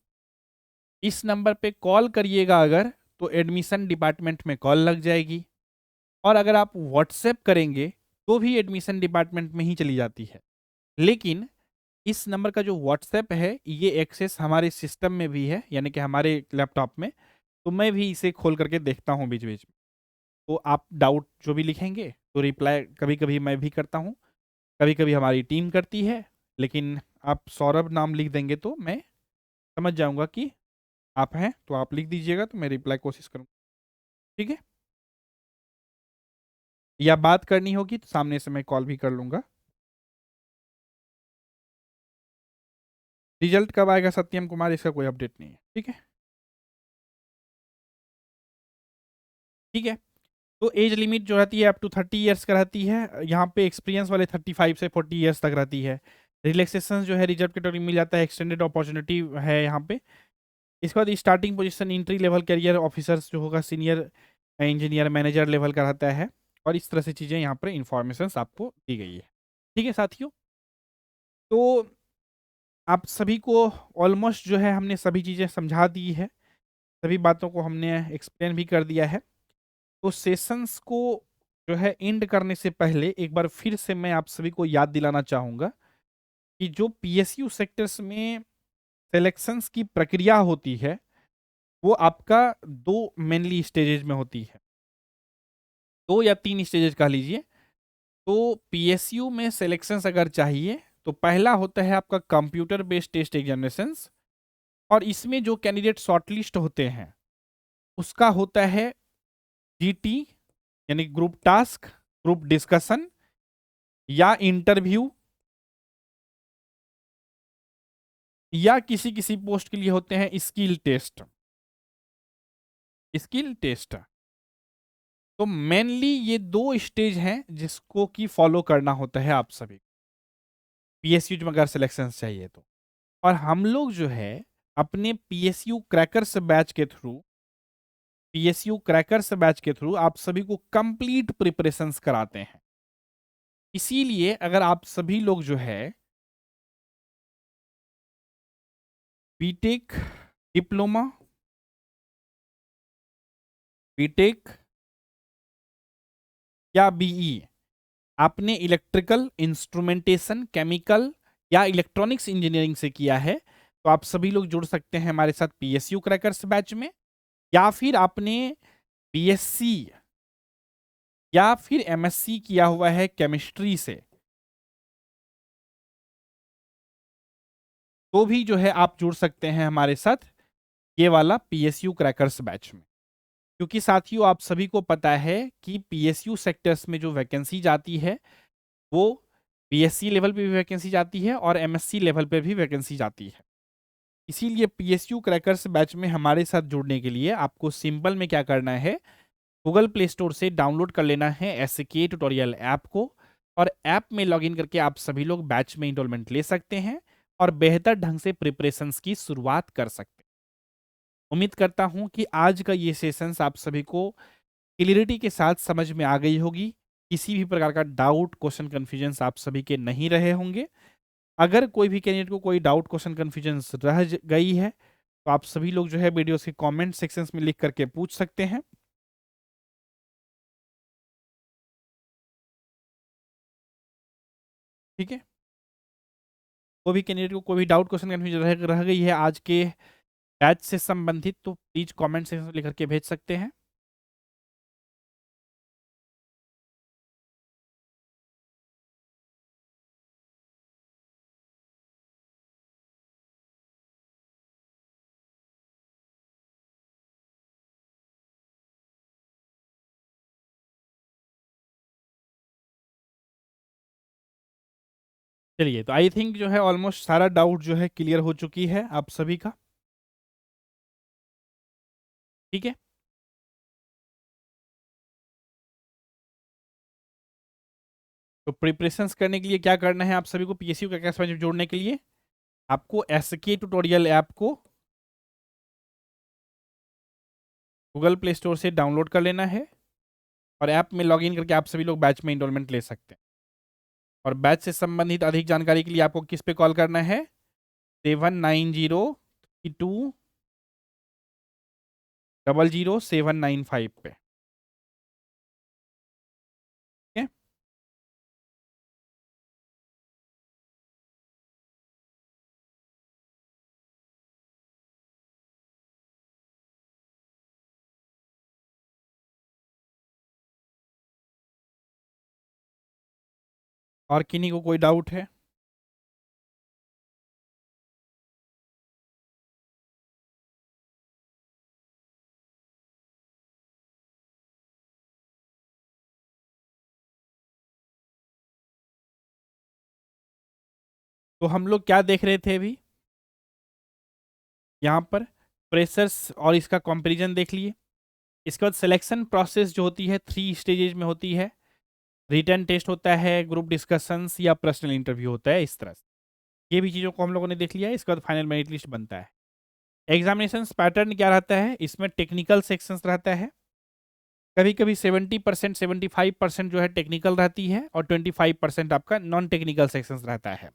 इस नंबर पे कॉल करिएगा अगर तो एडमिशन डिपार्टमेंट में कॉल लग जाएगी और अगर आप व्हाट्सएप करेंगे तो भी एडमिशन डिपार्टमेंट में ही चली जाती है। लेकिन इस नंबर का जो व्हाट्सएप है ये एक्सेस हमारे सिस्टम में भी है यानी कि हमारे लैपटॉप में तो मैं भी इसे खोल करके देखता हूँ बीच बीच में। तो आप डाउट जो भी लिखेंगे तो रिप्लाई कभी कभी मैं भी करता हूँ कभी कभी हमारी टीम करती है लेकिन आप सौरभ नाम लिख देंगे तो मैं समझ जाऊंगा कि आप हैं तो आप लिख दीजिएगा तो मैं रिप्लाई कोशिश करूँगा। ठीक है या बात करनी होगी तो सामने से मैं कॉल भी कर लूँगा। रिजल्ट कब आएगा सत्यम कुमार इसका कोई अपडेट नहीं है। ठीक है ठीक है तो एज लिमिट जो रहती है अप टू 30 ईयर्स का रहती है। यहाँ पे एक्सपीरियंस वाले 35 से 40 ईयर्स तक रहती है। रिलैक्सेशन जो है रिजर्व कैटेगरी मिल जाता है एक्सटेंडेड अपॉर्चुनिटी है यहाँ पे। इसके बाद starting position entry level career officers जो होगा सीनियर इंजीनियर मैनेजर लेवल का रहता है और इस तरह से चीज़ें यहाँ पर इंफॉर्मेशन आपको दी गई है। ठीक है साथियों तो आप सभी को ऑलमोस्ट जो है हमने सभी चीज़ें समझा दी है सभी बातों को हमने एक्सप्लेन भी कर दिया है। तो सेशंस को जो है एंड करने से पहले एक बार फिर से मैं आप सभी को याद दिलाना चाहूँगा कि जो पीएसयू सेक्टर्स में सिलेक्शंस की प्रक्रिया होती है वो आपका 2 मेनली स्टेजेज में होती है, 2 या 3 स्टेजेज कह लीजिए। तो पीएसयू में सिलेक्शंस अगर चाहिए तो पहला होता है आपका कंप्यूटर बेस्ड टेस्ट एग्जामिनेशंस, और इसमें जो कैंडिडेट शॉर्टलिस्ट होते हैं उसका होता है जीटी यानी ग्रुप टास्क, ग्रुप डिस्कशन या इंटरव्यू, या किसी किसी पोस्ट के लिए होते हैं स्किल टेस्ट। स्किल टेस्ट तो मेनली ये 2 स्टेज हैं जिसको कि फॉलो करना होता है आप सभी पीएसयू में अगर सिलेक्शन चाहिए तो। और हम लोग जो है अपने पीएसयू क्रैकर्स बैच के थ्रू आप सभी को कंप्लीट प्रिपरेशंस कराते हैं। इसीलिए अगर आप सभी लोग जो है बीटेक डिप्लोमा, बीटेक या बीई आपने इलेक्ट्रिकल इंस्ट्रूमेंटेशन, केमिकल या इलेक्ट्रॉनिक्स इंजीनियरिंग से किया है तो आप सभी लोग जुड़ सकते हैं हमारे साथ पीएसयू क्रैकर्स बैच में। या फिर आपने बीएससी या फिर एमएससी किया हुआ है केमिस्ट्री से, तो भी जो है आप जुड़ सकते हैं हमारे साथ ये वाला पीएसयू क्रैकर्स बैच में। क्योंकि साथियों आप सभी को पता है कि पीएसयू सेक्टर्स में जो वैकेंसी जाती है वो बीएससी लेवल पे भी वैकेंसी जाती है और एमएससी लेवल पे भी वैकेंसी जाती है। इसीलिए पीएसयू क्रैकर्स बैच में हमारे साथ जुड़ने के लिए आपको सिंपल में क्या करना है, गूगल प्ले स्टोर से डाउनलोड कर लेना है एसके ट्यूटोरियल ऐप को, और ऐप में लॉगिन करके आप सभी लोग बैच में इनरोलमेंट ले सकते हैं और बेहतर ढंग से प्रिपरेशंस की शुरुआत कर सकते हैं। उम्मीद करता हूं कि आज का ये सेशंस आप सभी को क्लियरिटी के साथ समझ में आ गई होगी, किसी भी प्रकार का डाउट क्वेश्चन कन्फ्यूजन आप सभी के नहीं रहे होंगे। अगर कोई भी कैंडिडेट को कोई डाउट क्वेश्चन कन्फ्यूजन रह गई है तो आप सभी लोग जो है वीडियो के कमेंट सेक्शंस में लिख करके पूछ सकते हैं। ठीक है, कोई भी कैंडिडेट को कोई भी डाउट क्वेश्चन कन्फ्यूजन रह गई है आज के बैच से संबंधित तो प्लीज कमेंट सेक्शन में लिख करके भेज सकते हैं। चलिए, तो आई थिंक जो है ऑलमोस्ट सारा डाउट जो है क्लियर हो चुकी है आप सभी का। ठीक है, तो प्रिपरेशंस करने के लिए क्या करना है आप सभी को, पीएसयू का कैसे में जोड़ने के लिए आपको एसके ट्यूटोरियल ऐप को गूगल प्ले स्टोर से डाउनलोड कर लेना है और ऐप में लॉगिन करके आप सभी लोग बैच में इनरोलमेंट ले सकते हैं। और बैच से संबंधित अधिक जानकारी के लिए आपको किस पे कॉल करना है, 7902000795 पे। ठीक है, और किन्हीं को कोई डाउट है? तो हम लोग क्या देख रहे थे अभी यहाँ पर, प्रेशर्स और इसका कंपैरिजन देख लिए। इसके बाद सिलेक्शन प्रोसेस जो होती है 3 स्टेजेज में होती है, रिटन टेस्ट होता है, ग्रुप डिस्कशंस या पर्सनल इंटरव्यू होता है, इस तरह से ये भी चीज़ों को हम लोगों ने देख लिया है। इसके बाद फाइनल मेरिट लिस्ट बनता है। एग्जामिनेशन पैटर्न क्या रहता है, इसमें टेक्निकल सेक्शंस रहता है, कभी कभी 70% 75% जो है टेक्निकल रहती है और 25% आपका नॉन टेक्निकल सेक्शंस रहता है।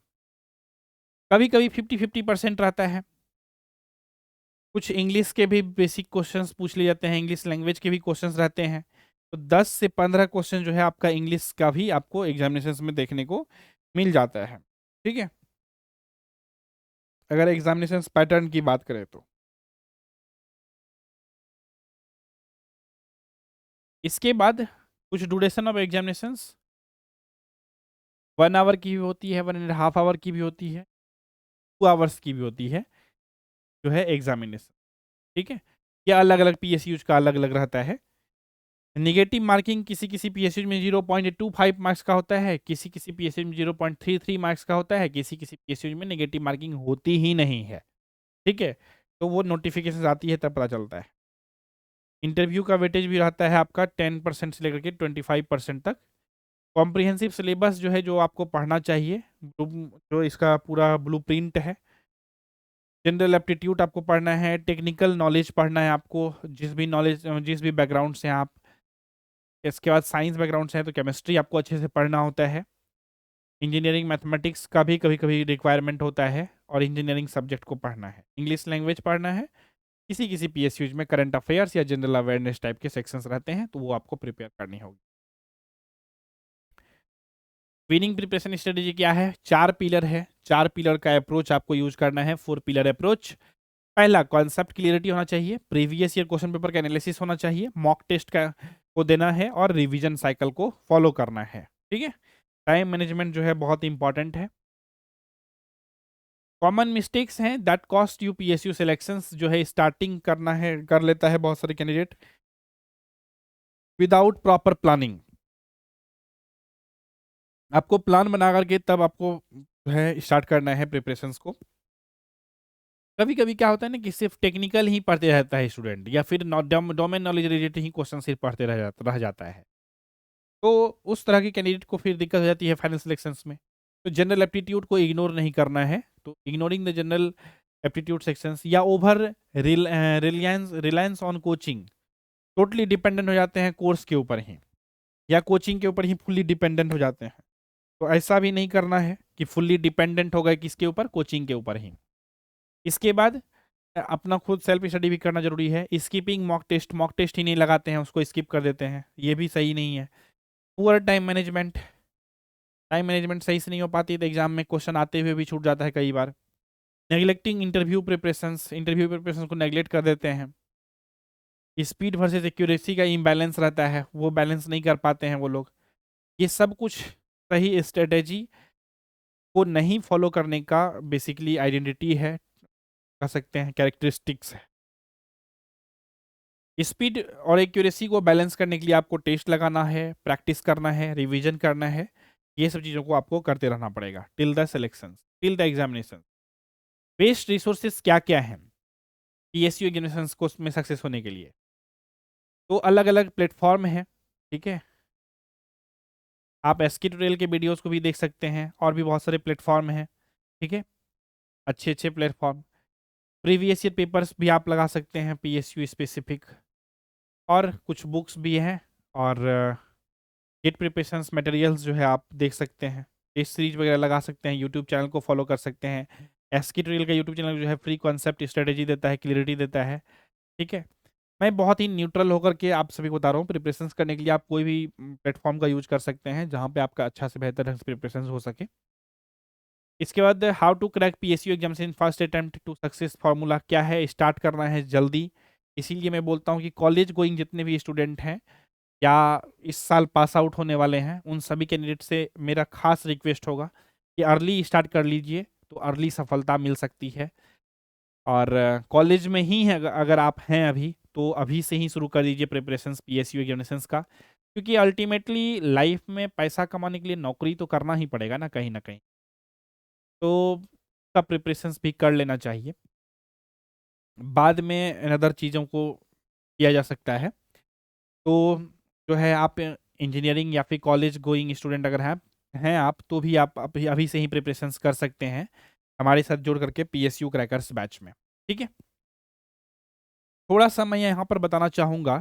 कभी कभी 50-50% रहता है। कुछ इंग्लिश के भी बेसिक क्वेश्चंस पूछ लिए जाते हैं, इंग्लिश लैंग्वेज के भी क्वेश्चंस रहते हैं। तो 10 से 15 क्वेश्चन जो है आपका इंग्लिश का भी आपको एग्जामिनेशन में देखने को मिल जाता है। ठीक है, अगर एग्जामिनेशन पैटर्न की बात करें तो इसके बाद कुछ ड्यूरेशन ऑफ एग्जामिनेशंस 1 आवर की भी होती है, 1.5 आवर की भी होती है, 2 आवर्स की भी होती है जो है एग्जामिनेशन। ठीक है, ये अलग अलग पीएसयूज का अलग अलग रहता है। निगेटिव मार्किंग किसी किसी पीएसयू में 0.25 मार्क्स का होता है, किसी किसी पीएसयू में 0.33 मार्क्स का होता है, किसी किसी पीएसयू में नेगेटिव मार्किंग होती ही नहीं है। ठीक है, तो वो नोटिफिकेशन आती है तब पता चलता है। इंटरव्यू का वेटेज भी रहता है आपका 10% से लेकर के 25% तक। कॉम्प्रिहेंसिव सिलेबस जो है, जो आपको पढ़ना चाहिए, जो इसका पूरा ब्लूप्रिंट है। जनरल एप्टीट्यूड आपको पढ़ना है, टेक्निकल नॉलेज पढ़ना है आपको, जिस भी बैकग्राउंड से आप। इसके बाद साइंस बैकग्राउंड से है तो केमिस्ट्री आपको अच्छे से पढ़ना होता है। इंजीनियरिंग मैथमेटिक्स का भी कभी कभी रिक्वायरमेंट होता है और इंजीनियरिंग सब्जेक्ट को पढ़ना है। इंग्लिश लैंग्वेज पढ़ना है। किसी किसी पीएसयूज में करंट अफेयर्स या जनरल अवेयरनेस टाइप के सेक्शंस रहते हैं तो वो आपको प्रिपेयर करनी होगी। विनिंग प्रिपरेशन स्ट्रेटेजी क्या है? 4 पिलर है। 4 पिलर का अप्रोच आपको यूज करना है। 4 पिलर अप्रोच। पहला, कॉन्सेप्ट क्लियरिटी होना चाहिए, प्रीवियस ईयर क्वेश्चन पेपर का एनालिसिस होना चाहिए, मॉक टेस्ट का को देना है और रिवीजन साइकिल को फॉलो करना है। ठीक है, टाइम मैनेजमेंट जो है बहुत इंपॉर्टेंट है। कॉमन मिस्टेक्स हैं that cost you PSU selections जो है, स्टार्टिंग करना है कर लेता है बहुत सारे कैंडिडेट विदाउट प्रॉपर प्लानिंग। आपको प्लान बना करके तब आपको जो है स्टार्ट करना है प्रिपरेशंस को। कभी कभी क्या होता है ना कि सिर्फ टेक्निकल ही पढ़ते रहता है स्टूडेंट, या फिर डोमेन नॉलेज रिलेटेड ही क्वेश्चन सिर्फ पढ़ते रह जाता है, तो उस तरह के कैंडिडेट को फिर दिक्कत हो जाती है फाइनल सिलेक्शंस में। तो जनरल एप्टीट्यूड को इग्नोर नहीं करना है। तो ignoring the general aptitude sections या over reliance on coaching, totally dependent हो जाते हैं कोर्स के ऊपर ही या कोचिंग के ऊपर ही फुल्ली डिपेंडेंट हो जाते हैं। तो ऐसा भी नहीं करना है कि फुल्ली डिपेंडेंट हो गए किसके ऊपर, कोचिंग के ऊपर ही। इसके बाद अपना खुद सेल्फ स्टडी भी करना जरूरी है। स्किपिंग मॉक टेस्ट ही नहीं लगाते हैं, उसको स्किप कर देते हैं, ये भी सही नहीं है। पुअर टाइम मैनेजमेंट सही से नहीं हो पाती तो एग्जाम में क्वेश्चन आते हुए भी छूट जाता है कई बार। नेग्लेक्टिंग इंटरव्यू प्रिपरेशन को नेग्लेक्ट कर देते हैं। स्पीड वर्सेस एक्यूरेसी का इम्बैलेंस रहता है, वो बैलेंस नहीं कर पाते हैं वो लोग। ये सब कुछ सही स्ट्रेटेजी को नहीं फॉलो करने का बेसिकली आइडेंटिटी है, कह सकते हैं कैरेक्टरिस्टिक्स है। स्पीड और एक्यूरेसी को बैलेंस करने के लिए आपको टेस्ट लगाना है, प्रैक्टिस करना है, रिवीजन करना है। ये सब चीज़ों को आपको करते रहना पड़ेगा till the selection, till the examination. Best resources क्या क्या हैं पीएसयू एग्जामिनेशन को में सक्सेस होने के लिए? तो अलग अलग प्लेटफॉर्म है। ठीक है, आप एसके ट्यूटोरियल के वीडियोस को भी देख सकते हैं, और भी बहुत सारे प्लेटफॉर्म हैं। ठीक है, अच्छे अच्छे प्लेटफॉर्म। प्रीवियस ईयर पेपर्स भी आप लगा सकते हैं पीएसयू स्पेसिफिक, और कुछ बुक्स भी हैं, और गेट प्रिपरेशंस मटेरियल्स जो है आप देख सकते हैं। टेस्ट सीरीज वगैरह लगा सकते हैं, यूट्यूब चैनल को फॉलो कर सकते हैं। एसके ट्यूटोरियल का यूट्यूब चैनल जो है फ्री कॉन्सेप्ट स्ट्रेटेजी देता है, क्लियरिटी देता है। ठीक है, मैं बहुत ही न्यूट्रल होकर के आप सभी को बता रहा हूँ। प्रिपरेशंस करने के लिए आप कोई भी प्लेटफॉर्म का यूज कर सकते हैं जहाँ पे आपका अच्छा से बेहतर ढंग से प्रिपरेशन हो सके। इसके बाद how to crack PSU exams in first attempt to success formula क्या है? स्टार्ट करना है जल्दी। इसीलिए मैं बोलता हूँ कि कॉलेज गोइंग जितने भी स्टूडेंट हैं या इस साल पास आउट होने वाले हैं, उन सभी कैंडिडेट से मेरा खास रिक्वेस्ट होगा कि अर्ली स्टार्ट कर लीजिए, तो अर्ली सफलता मिल सकती है। और कॉलेज में ही है अगर आप हैं अभी, तो अभी से ही शुरू कर दीजिए प्रिपरेशंस पीएसयू एग्जामिनेशंस का, क्योंकि अल्टीमेटली लाइफ में पैसा कमाने के लिए नौकरी तो करना ही पड़ेगा ना कहीं ना कहीं, तो सब प्रिपरेशंस भी कर लेना चाहिए। बाद में अदर चीज़ों को किया जा सकता है। तो जो है आप इंजीनियरिंग या फिर कॉलेज गोइंग स्टूडेंट अगर हैं आप, तो भी आप अभी अभी से ही प्रिपरेशंस कर सकते हैं हमारे साथ जुड़ करके पीएसयू क्रैकर्स बैच में। ठीक है, थोड़ा सा मैं यहाँ पर बताना चाहूँगा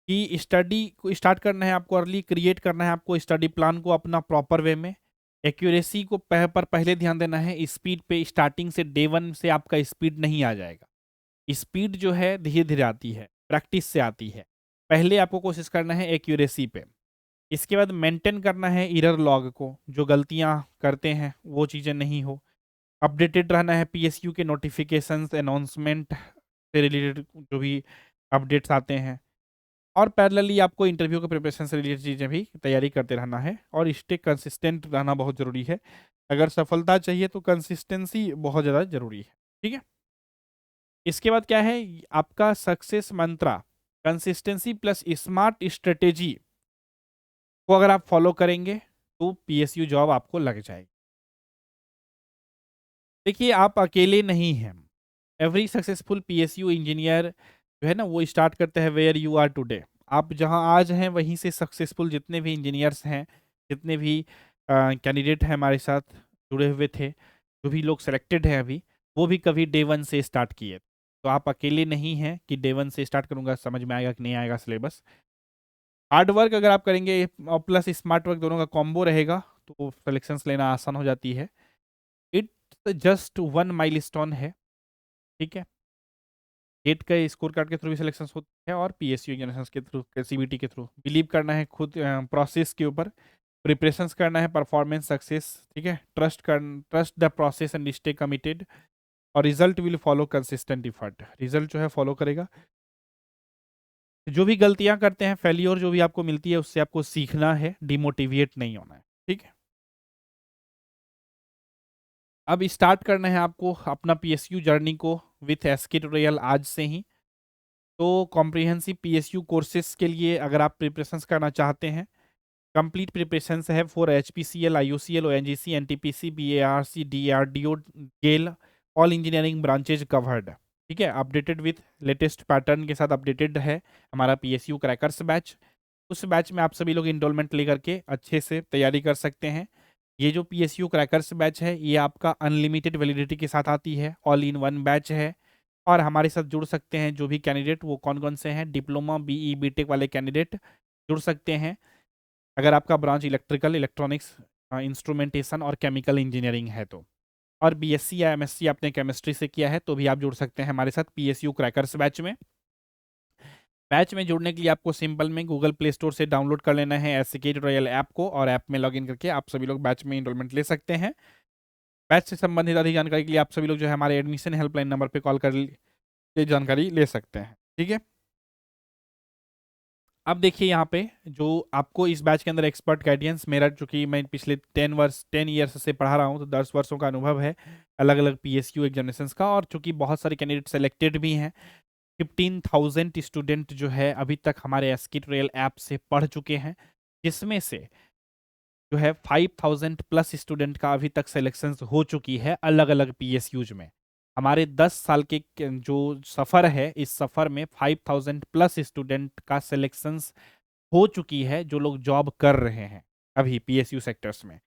कि स्टडी को स्टार्ट करना है आपको अर्ली, क्रिएट करना है आपको स्टडी प्लान को अपना प्रॉपर वे में। एक्यूरेसी को पर पहले ध्यान देना है। स्पीड पे स्टार्टिंग से डे 1 से आपका स्पीड नहीं आ जाएगा। स्पीड जो है धीरे धीरे आती है, प्रैक्टिस से आती है। पहले आपको कोशिश करना है एक्यूरेसी पे। इसके बाद मेंटेन करना है एरर लॉग को, जो गलतियां करते हैं वो चीज़ें नहीं हो। अपडेटेड रहना है पीएसयू के नोटिफिकेशंस, अनाउंसमेंट से रिलेटेड जो भी अपडेट्स आते हैं, और पैरेलली आपको इंटरव्यू के प्रिपरेशन से रिलेटेड चीज़ें भी तैयारी करते रहना है, और स्टे कंसिस्टेंट रहना बहुत ज़रूरी है। अगर सफलता चाहिए तो कंसिस्टेंसी बहुत ज़्यादा ज़रूरी है। ठीक है, इसके बाद क्या है आपका सक्सेस मंत्रा, कंसिस्टेंसी प्लस स्मार्ट स्ट्रेटेजी को अगर आप फॉलो करेंगे तो पीएसयू जॉब आपको लग जाएगी। देखिए, आप अकेले नहीं हैं। एवरी सक्सेसफुल पीएसयू इंजीनियर जो है ना, वो स्टार्ट करते हैं वेयर यू आर टुडे। आप जहां आज हैं वहीं से सक्सेसफुल जितने भी इंजीनियर्स हैं, जितने भी कैंडिडेट हैं हमारे साथ जुड़े हुए थे, जो भी लोग सेलेक्टेड हैं अभी, वो भी कभी डे वन से स्टार्ट किए। तो आप अकेले नहीं हैं कि डे वन से स्टार्ट करूंगा, समझ में आएगा कि नहीं आएगा सिलेबस। हार्ड वर्क अगर आप करेंगे और प्लस स्मार्ट वर्क दोनों का कॉम्बो रहेगा तो सिलेक्शंस लेना आसान हो जाती है। इट्स जस्ट वन माइलस्टोन है। ठीक है, गेट का स्कोर कार्ड के थ्रू भी सिलेक्शन होते हैं और पीएसयू एग्जामिनेशन के थ्रू, सीबीटी के थ्रू। बिलीव करना है खुद प्रोसेस के ऊपर, प्रिपरेशंस करना है, परफॉर्मेंस सक्सेस। ठीक है, trust the process and stay committed, और result will follow consistent effort. Result जो है फॉलो करेगा। जो भी गलतियां करते हैं, फेलियर जो भी आपको मिलती है, उससे आपको सीखना है, डिमोटिवेट नहीं होना है। ठीक है, अब स्टार्ट करना है आपको अपना पीएसयू जर्नी को विथ एसके ट्यूटोरियल आज से ही। तो कॉम्प्रिहेंसिव पीएसयू कोर्सेज के लिए अगर आप प्रिपरेशंस करना चाहते हैं, कंप्लीट प्रिपरेशंस है for HPCL, IUCL, ONGC, NTPC, BARC, DRDO, GAIL, all engineering branches covered. ठीक है, अपडेटेड विथ लेटेस्ट पैटर्न के साथ अपडेटेड है हमारा पीएसयू क्रैकर्स बैच। उस बैच में आप सभी लोग इनरोलमेंट लेकर के अच्छे से तैयारी कर सकते हैं। ये जो पीएसयू क्रैकर्स बैच है, ये आपका अनलिमिटेड वैलिडिटी के साथ आती है, ऑल इन वन बैच है। और हमारे साथ जुड़ सकते हैं जो भी कैंडिडेट, वो कौन कौन से हैं, डिप्लोमा, बीई, बीटेक वाले कैंडिडेट जुड़ सकते हैं। अगर आपका ब्रांच इलेक्ट्रिकल, इलेक्ट्रॉनिक्स, इंस्ट्रूमेंटेशन और केमिकल इंजीनियरिंग है तो, और बीएससी या एमएससी आपने केमिस्ट्री से किया है तो भी आप जुड़ सकते हैं हमारे साथ पीएसयू क्रैकर्स बैच में। बैच में जुड़ने के लिए आपको सिंपल में गूगल प्ले स्टोर से डाउनलोड कर लेना है एसके ट्यूटोरियल ऐप को, और ऐप में लॉगिन करके आप सभी लोग बैच में इनरोलमेंट ले सकते हैं। बैच से संबंधित अधिक जानकारी के लिए आप सभी लोग जो है हमारे एडमिशन हेल्पलाइन नंबर पर कॉल कर ये जानकारी ले सकते हैं। ठीक है, अब देखिए यहाँ पे जो आपको इस बैच के अंदर एक्सपर्ट गाइडेंस, मेरा चूंकि मैं पिछले 10 ईयर्स से पढ़ा रहा हूँ तो 10 वर्षों का अनुभव है अलग अलग पीएसयू एग्जामिनेशंस का, और चूंकि बहुत सारे कैंडिडेट सेलेक्टेड भी हैं, 15,000 स्टूडेंट जो है अभी तक हमारे एसके ट्यूटोरियल ऐप से पढ़ चुके हैं, जिसमें से जो है 5,000 प्लस स्टूडेंट का अभी तक सिलेक्शन हो चुकी है अलग अलग पीएसयूज में। हमारे 10 साल के जो सफ़र है, इस सफ़र में 5,000 प्लस स्टूडेंट का सिलेक्शन हो चुकी है, जो लोग जॉब कर रहे हैं अभी पीएसयू सेक्टर्स में।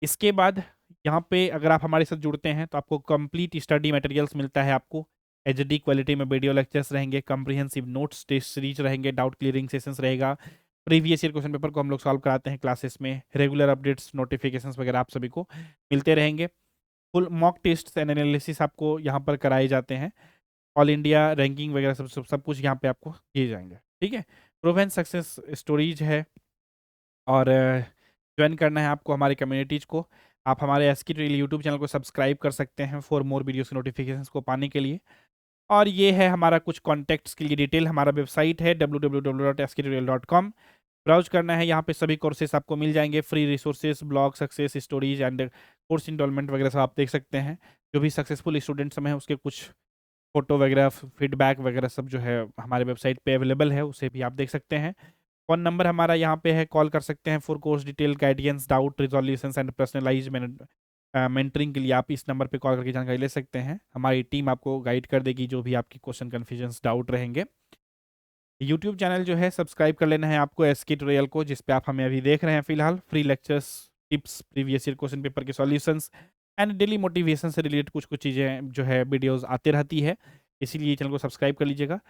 इसके बाद यहाँ पे अगर आप हमारे साथ जुड़ते हैं तो आपको कंप्लीट स्टडी मटेरियल्स मिलता है। आपको एचडी क्वालिटी में वीडियो लेक्चर्स रहेंगे, कॉम्प्रिहेंसिव नोट्स, टेस्ट सीरीज रहेंगे, डाउट क्लियरिंग सेशंस रहेगा, प्रीवियस ईयर क्वेश्चन पेपर को हम लोग सॉल्व कराते हैं क्लासेस में, रेगुलर अपडेट्स, नोटिफिकेशंस वगैरह आप सभी को मिलते रहेंगे। Full mock test and analysis आपको यहाँ पर कराए जाते हैं, ऑल इंडिया रैंकिंग वगैरह सब कुछ यहाँ पे आपको दिए जाएंगे। ठीक है, प्रूवन सक्सेस स्टोरीज है, और ज्वाइन करना है आपको हमारे कम्युनिटीज को। आप हमारे एसके ट्यूटोरियल यूट्यूब चैनल को सब्सक्राइब कर सकते हैं फॉर मोर वीडियोस के नोटिफिकेशंस को पाने के लिए। और ये है हमारा कुछ कॉन्टैक्ट्स के लिए डिटेल, हमारा वेबसाइट है www.sktutorial.com। ब्राउज करना है, यहाँ पे सभी कोर्सेस आपको मिल जाएंगे, free resources, blog, success stories and course enrolment वगैरह सब आप देख सकते हैं। जो भी सक्सेसफुल स्टूडेंट्स हैं उसके कुछ फोटो वगैरह, फीडबैक वगैरह सब जो है हमारे वेबसाइट पे अवेलेबल है, उसे भी आप देख सकते हैं। फ़ोन नंबर हमारा यहाँ पे है, कॉल कर सकते हैं for course detail, guidance, doubt resolution and personalise mentoring के लिए आप इस नंबर पे कॉल करके जानकारी ले सकते हैं। हमारी टीम आपको गाइड कर देगी जो भी आपकी क्वेश्चन, कन्फ्यूजन्स, डाउट रहेंगे। यूट्यूब चैनल जो है सब्सक्राइब कर लेना है आपको एसके ट्यूटोरियल को, जिस पे आप हमें अभी देख रहे हैं फिलहाल। Free lectures, tips, previous year question paper के सॉल्यूशंस एंड डेली मोटिवेशन से रिलेटेड कुछ कुछ चीज़ें जो है वीडियोस आते रहती है, इसीलिए चैनल को सब्सक्राइब कर लीजिएगा।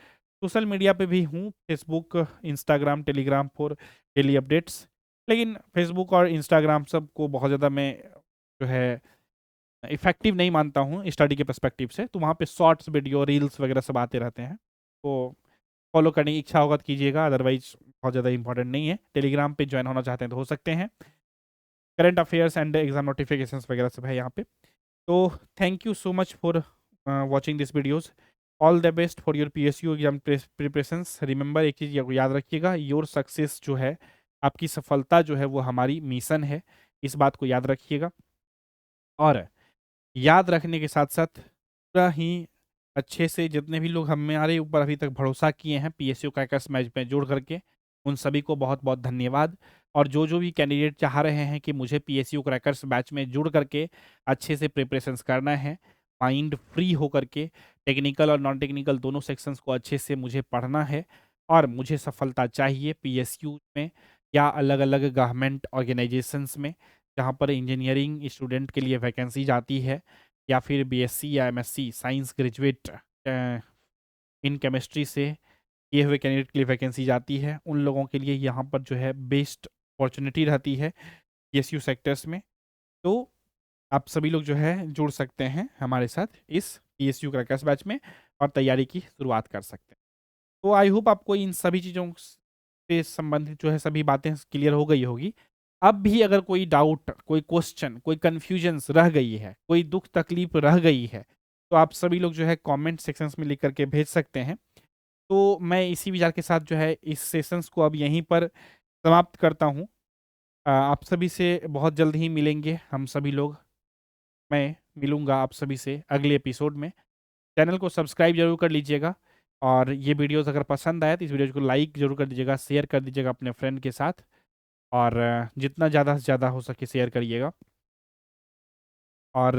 सोशल मीडिया पे भी हूँ, Facebook, Instagram, Telegram for daily updates. लेकिन फेसबुक और इंस्टाग्राम सब को बहुत ज़्यादा मैं जो है इफेक्टिव नहीं मानता हूँ स्टडी के पर्सपेक्टिव से, तो वहाँ पे शॉर्ट्स वीडियो, रील्स वगैरह सब आते रहते हैं, तो फॉलो करने की इच्छा होगा तो कीजिएगा, अदरवाइज बहुत ज़्यादा इंपॉर्टेंट नहीं है। टेलीग्राम पे ज्वाइन होना चाहते हैं तो हो सकते हैं। Current affairs and exam notifications वगैरह सब है यहाँ पे। तो thank you so much for watching this videos. All the best for your PSU exam preparations. Remember, एक चीज़ याद रखिएगा, योर सक्सेस जो है, आपकी सफलता जो है वो हमारी मिशन है, इस बात को याद रखिएगा। और याद रखने के साथ साथ पूरा ही अच्छे से जितने भी लोग हमारे ऊपर अभी तक भरोसा किए हैं PSU क्रैकर्स मैच में जुड़ करके, उन सभी को बहुत बहुत धन्यवाद। और जो भी कैंडिडेट चाह रहे हैं कि मुझे PSU क्रैकर्स बैच में जुड़ करके अच्छे से प्रिपरेशंस करना है, माइंड फ्री हो करके टेक्निकल और नॉन टेक्निकल दोनों सेक्शंस को अच्छे से मुझे पढ़ना है और मुझे सफलता चाहिए PSU में या अलग अलग गवर्नमेंट ऑर्गेनाइजेशंस में जहाँ पर इंजीनियरिंग स्टूडेंट के लिए वैकेंसी जाती है, या फिर BSc या MSc science graduate in chemistry से किए हुए कैंडिडेट के लिए वैकेंसी जाती है। उन लोगों के लिए यहाँ पर जो है बेस्ट अपॉर्चुनिटी रहती है PSU सेक्टर्स में। तो आप सभी लोग जो है जुड़ सकते हैं हमारे साथ इस PSU क्रैकर्स बैच में और तैयारी की शुरुआत कर सकते हैं। तो आई होप आपको इन सभी चीज़ों से संबंधित जो है सभी बातें क्लियर हो गई होगी। अब भी अगर कोई डाउट, कोई क्वेश्चन, कोई कन्फ्यूजन्स रह गई है, कोई दुख तकलीफ रह गई है, तो आप सभी लोग जो है कमेंट सेक्शंस में लिख करके भेज सकते हैं। तो मैं इसी विचार के साथ जो है इस सेशंस को अब यहीं पर समाप्त करता हूँ। आप सभी से बहुत जल्द ही मिलेंगे हम सभी लोग। मैं मिलूँगा आप सभी से अगले एपिसोड में। चैनल को सब्सक्राइब जरूर कर लीजिएगा और ये वीडियोज़ अगर पसंद आए तो इस वीडियो को लाइक ज़रूर कर दीजिएगा, शेयर कर दीजिएगा अपने फ्रेंड के साथ, और जितना ज़्यादा से ज़्यादा हो सके शेयर करिएगा। और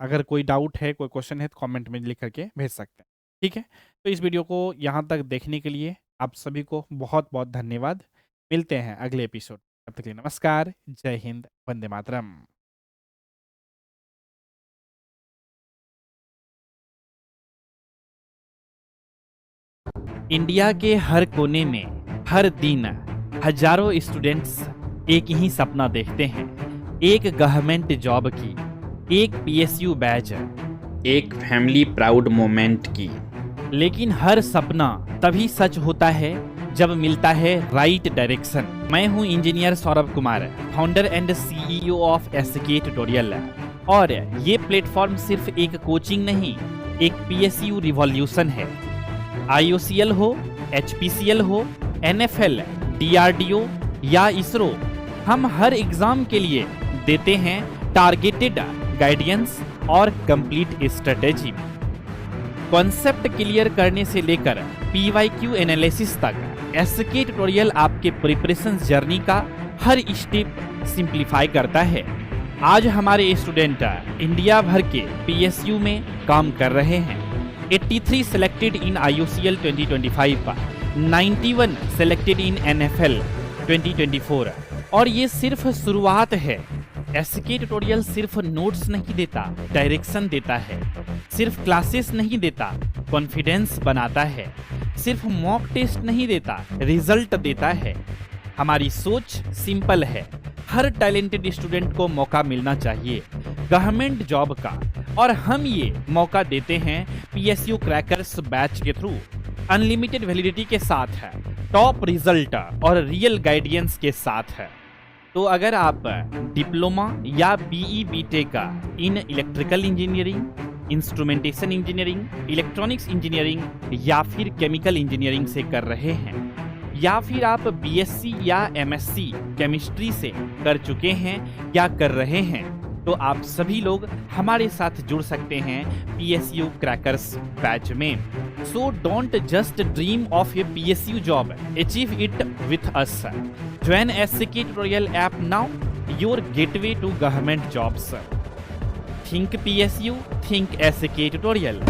अगर कोई डाउट है, कोई क्वेश्चन है तो कमेंट में लिख करके भेज सकते हैं, ठीक है। तो इस वीडियो को यहाँ तक देखने के लिए आप सभी को बहुत बहुत धन्यवाद। मिलते हैं अगले एपिसोड, तब तक के लिए नमस्कार, जय हिंद, वंदे मातरम। इंडिया के हर कोने में हर दिन हजारों स्टूडेंट्स एक ही सपना देखते हैं, एक गवर्नमेंट जॉब की, एक PSU बैच, एक फैमिली प्राउड मोमेंट की। लेकिन हर सपना तभी सच होता है जब मिलता है राइट डायरेक्शन। मैं हूं engineer Saurabh Kumar, founder and CEO of SK tutorial, और ये प्लेटफॉर्म सिर्फ एक कोचिंग नहीं, एक PSU रिवॉल्यूशन है। IOCL हो, HPCL हो, NFL, DRDO या ISRO, हम हर एग्जाम के लिए देते हैं टारगेटेड गाइडेंस और कंप्लीट स्ट्रेटेजी। कॉन्सेप्ट क्लियर करने से लेकर PYQ एनालिसिस तक SK ट्यूटोरियल आपके प्रिपरेशन जर्नी का हर स्टेप सिंप्लीफाई करता है। आज हमारे स्टूडेंट इंडिया भर के PSU में काम कर रहे हैं। 83 selected in IOCL 2025, 91 selected in NFL 2024, और ये सिर्फ शुरुआत है। SK ट्यूटोरियल सिर्फ नोट्स नहीं देता, डायरेक्शन देता है। सिर्फ क्लासेस नहीं देता, कॉन्फिडेंस बनाता है। सिर्फ मॉक टेस्ट नहीं देता, रिजल्ट देता है। हमारी सोच सिंपल है, हर टैलेंटेड स्टूडेंट को मौका मिलना चाहिए गवर्नमेंट जॉब का, और हम ये मौका देते हैं PSU क्रैकर्स बैच के थ्रू, अनलिमिटेड वैलिडिटी के साथ है, टॉप रिजल्ट और रियल गाइडेंस के साथ है। तो अगर आप डिप्लोमा या BE BTech in electrical engineering, instrumentation engineering, electronics engineering या फिर केमिकल इंजीनियरिंग से कर रहे हैं, या फिर आप BSc या MSc केमिस्ट्री से कर चुके हैं या कर रहे हैं, तो आप सभी लोग हमारे साथ जुड़ सकते हैं PSU क्रैकर्स बैच में। So don't just dream of a PSU job, achieve it with us. Join SK tutorial app now, your gateway to government jobs. Think PSU, think SK tutorial.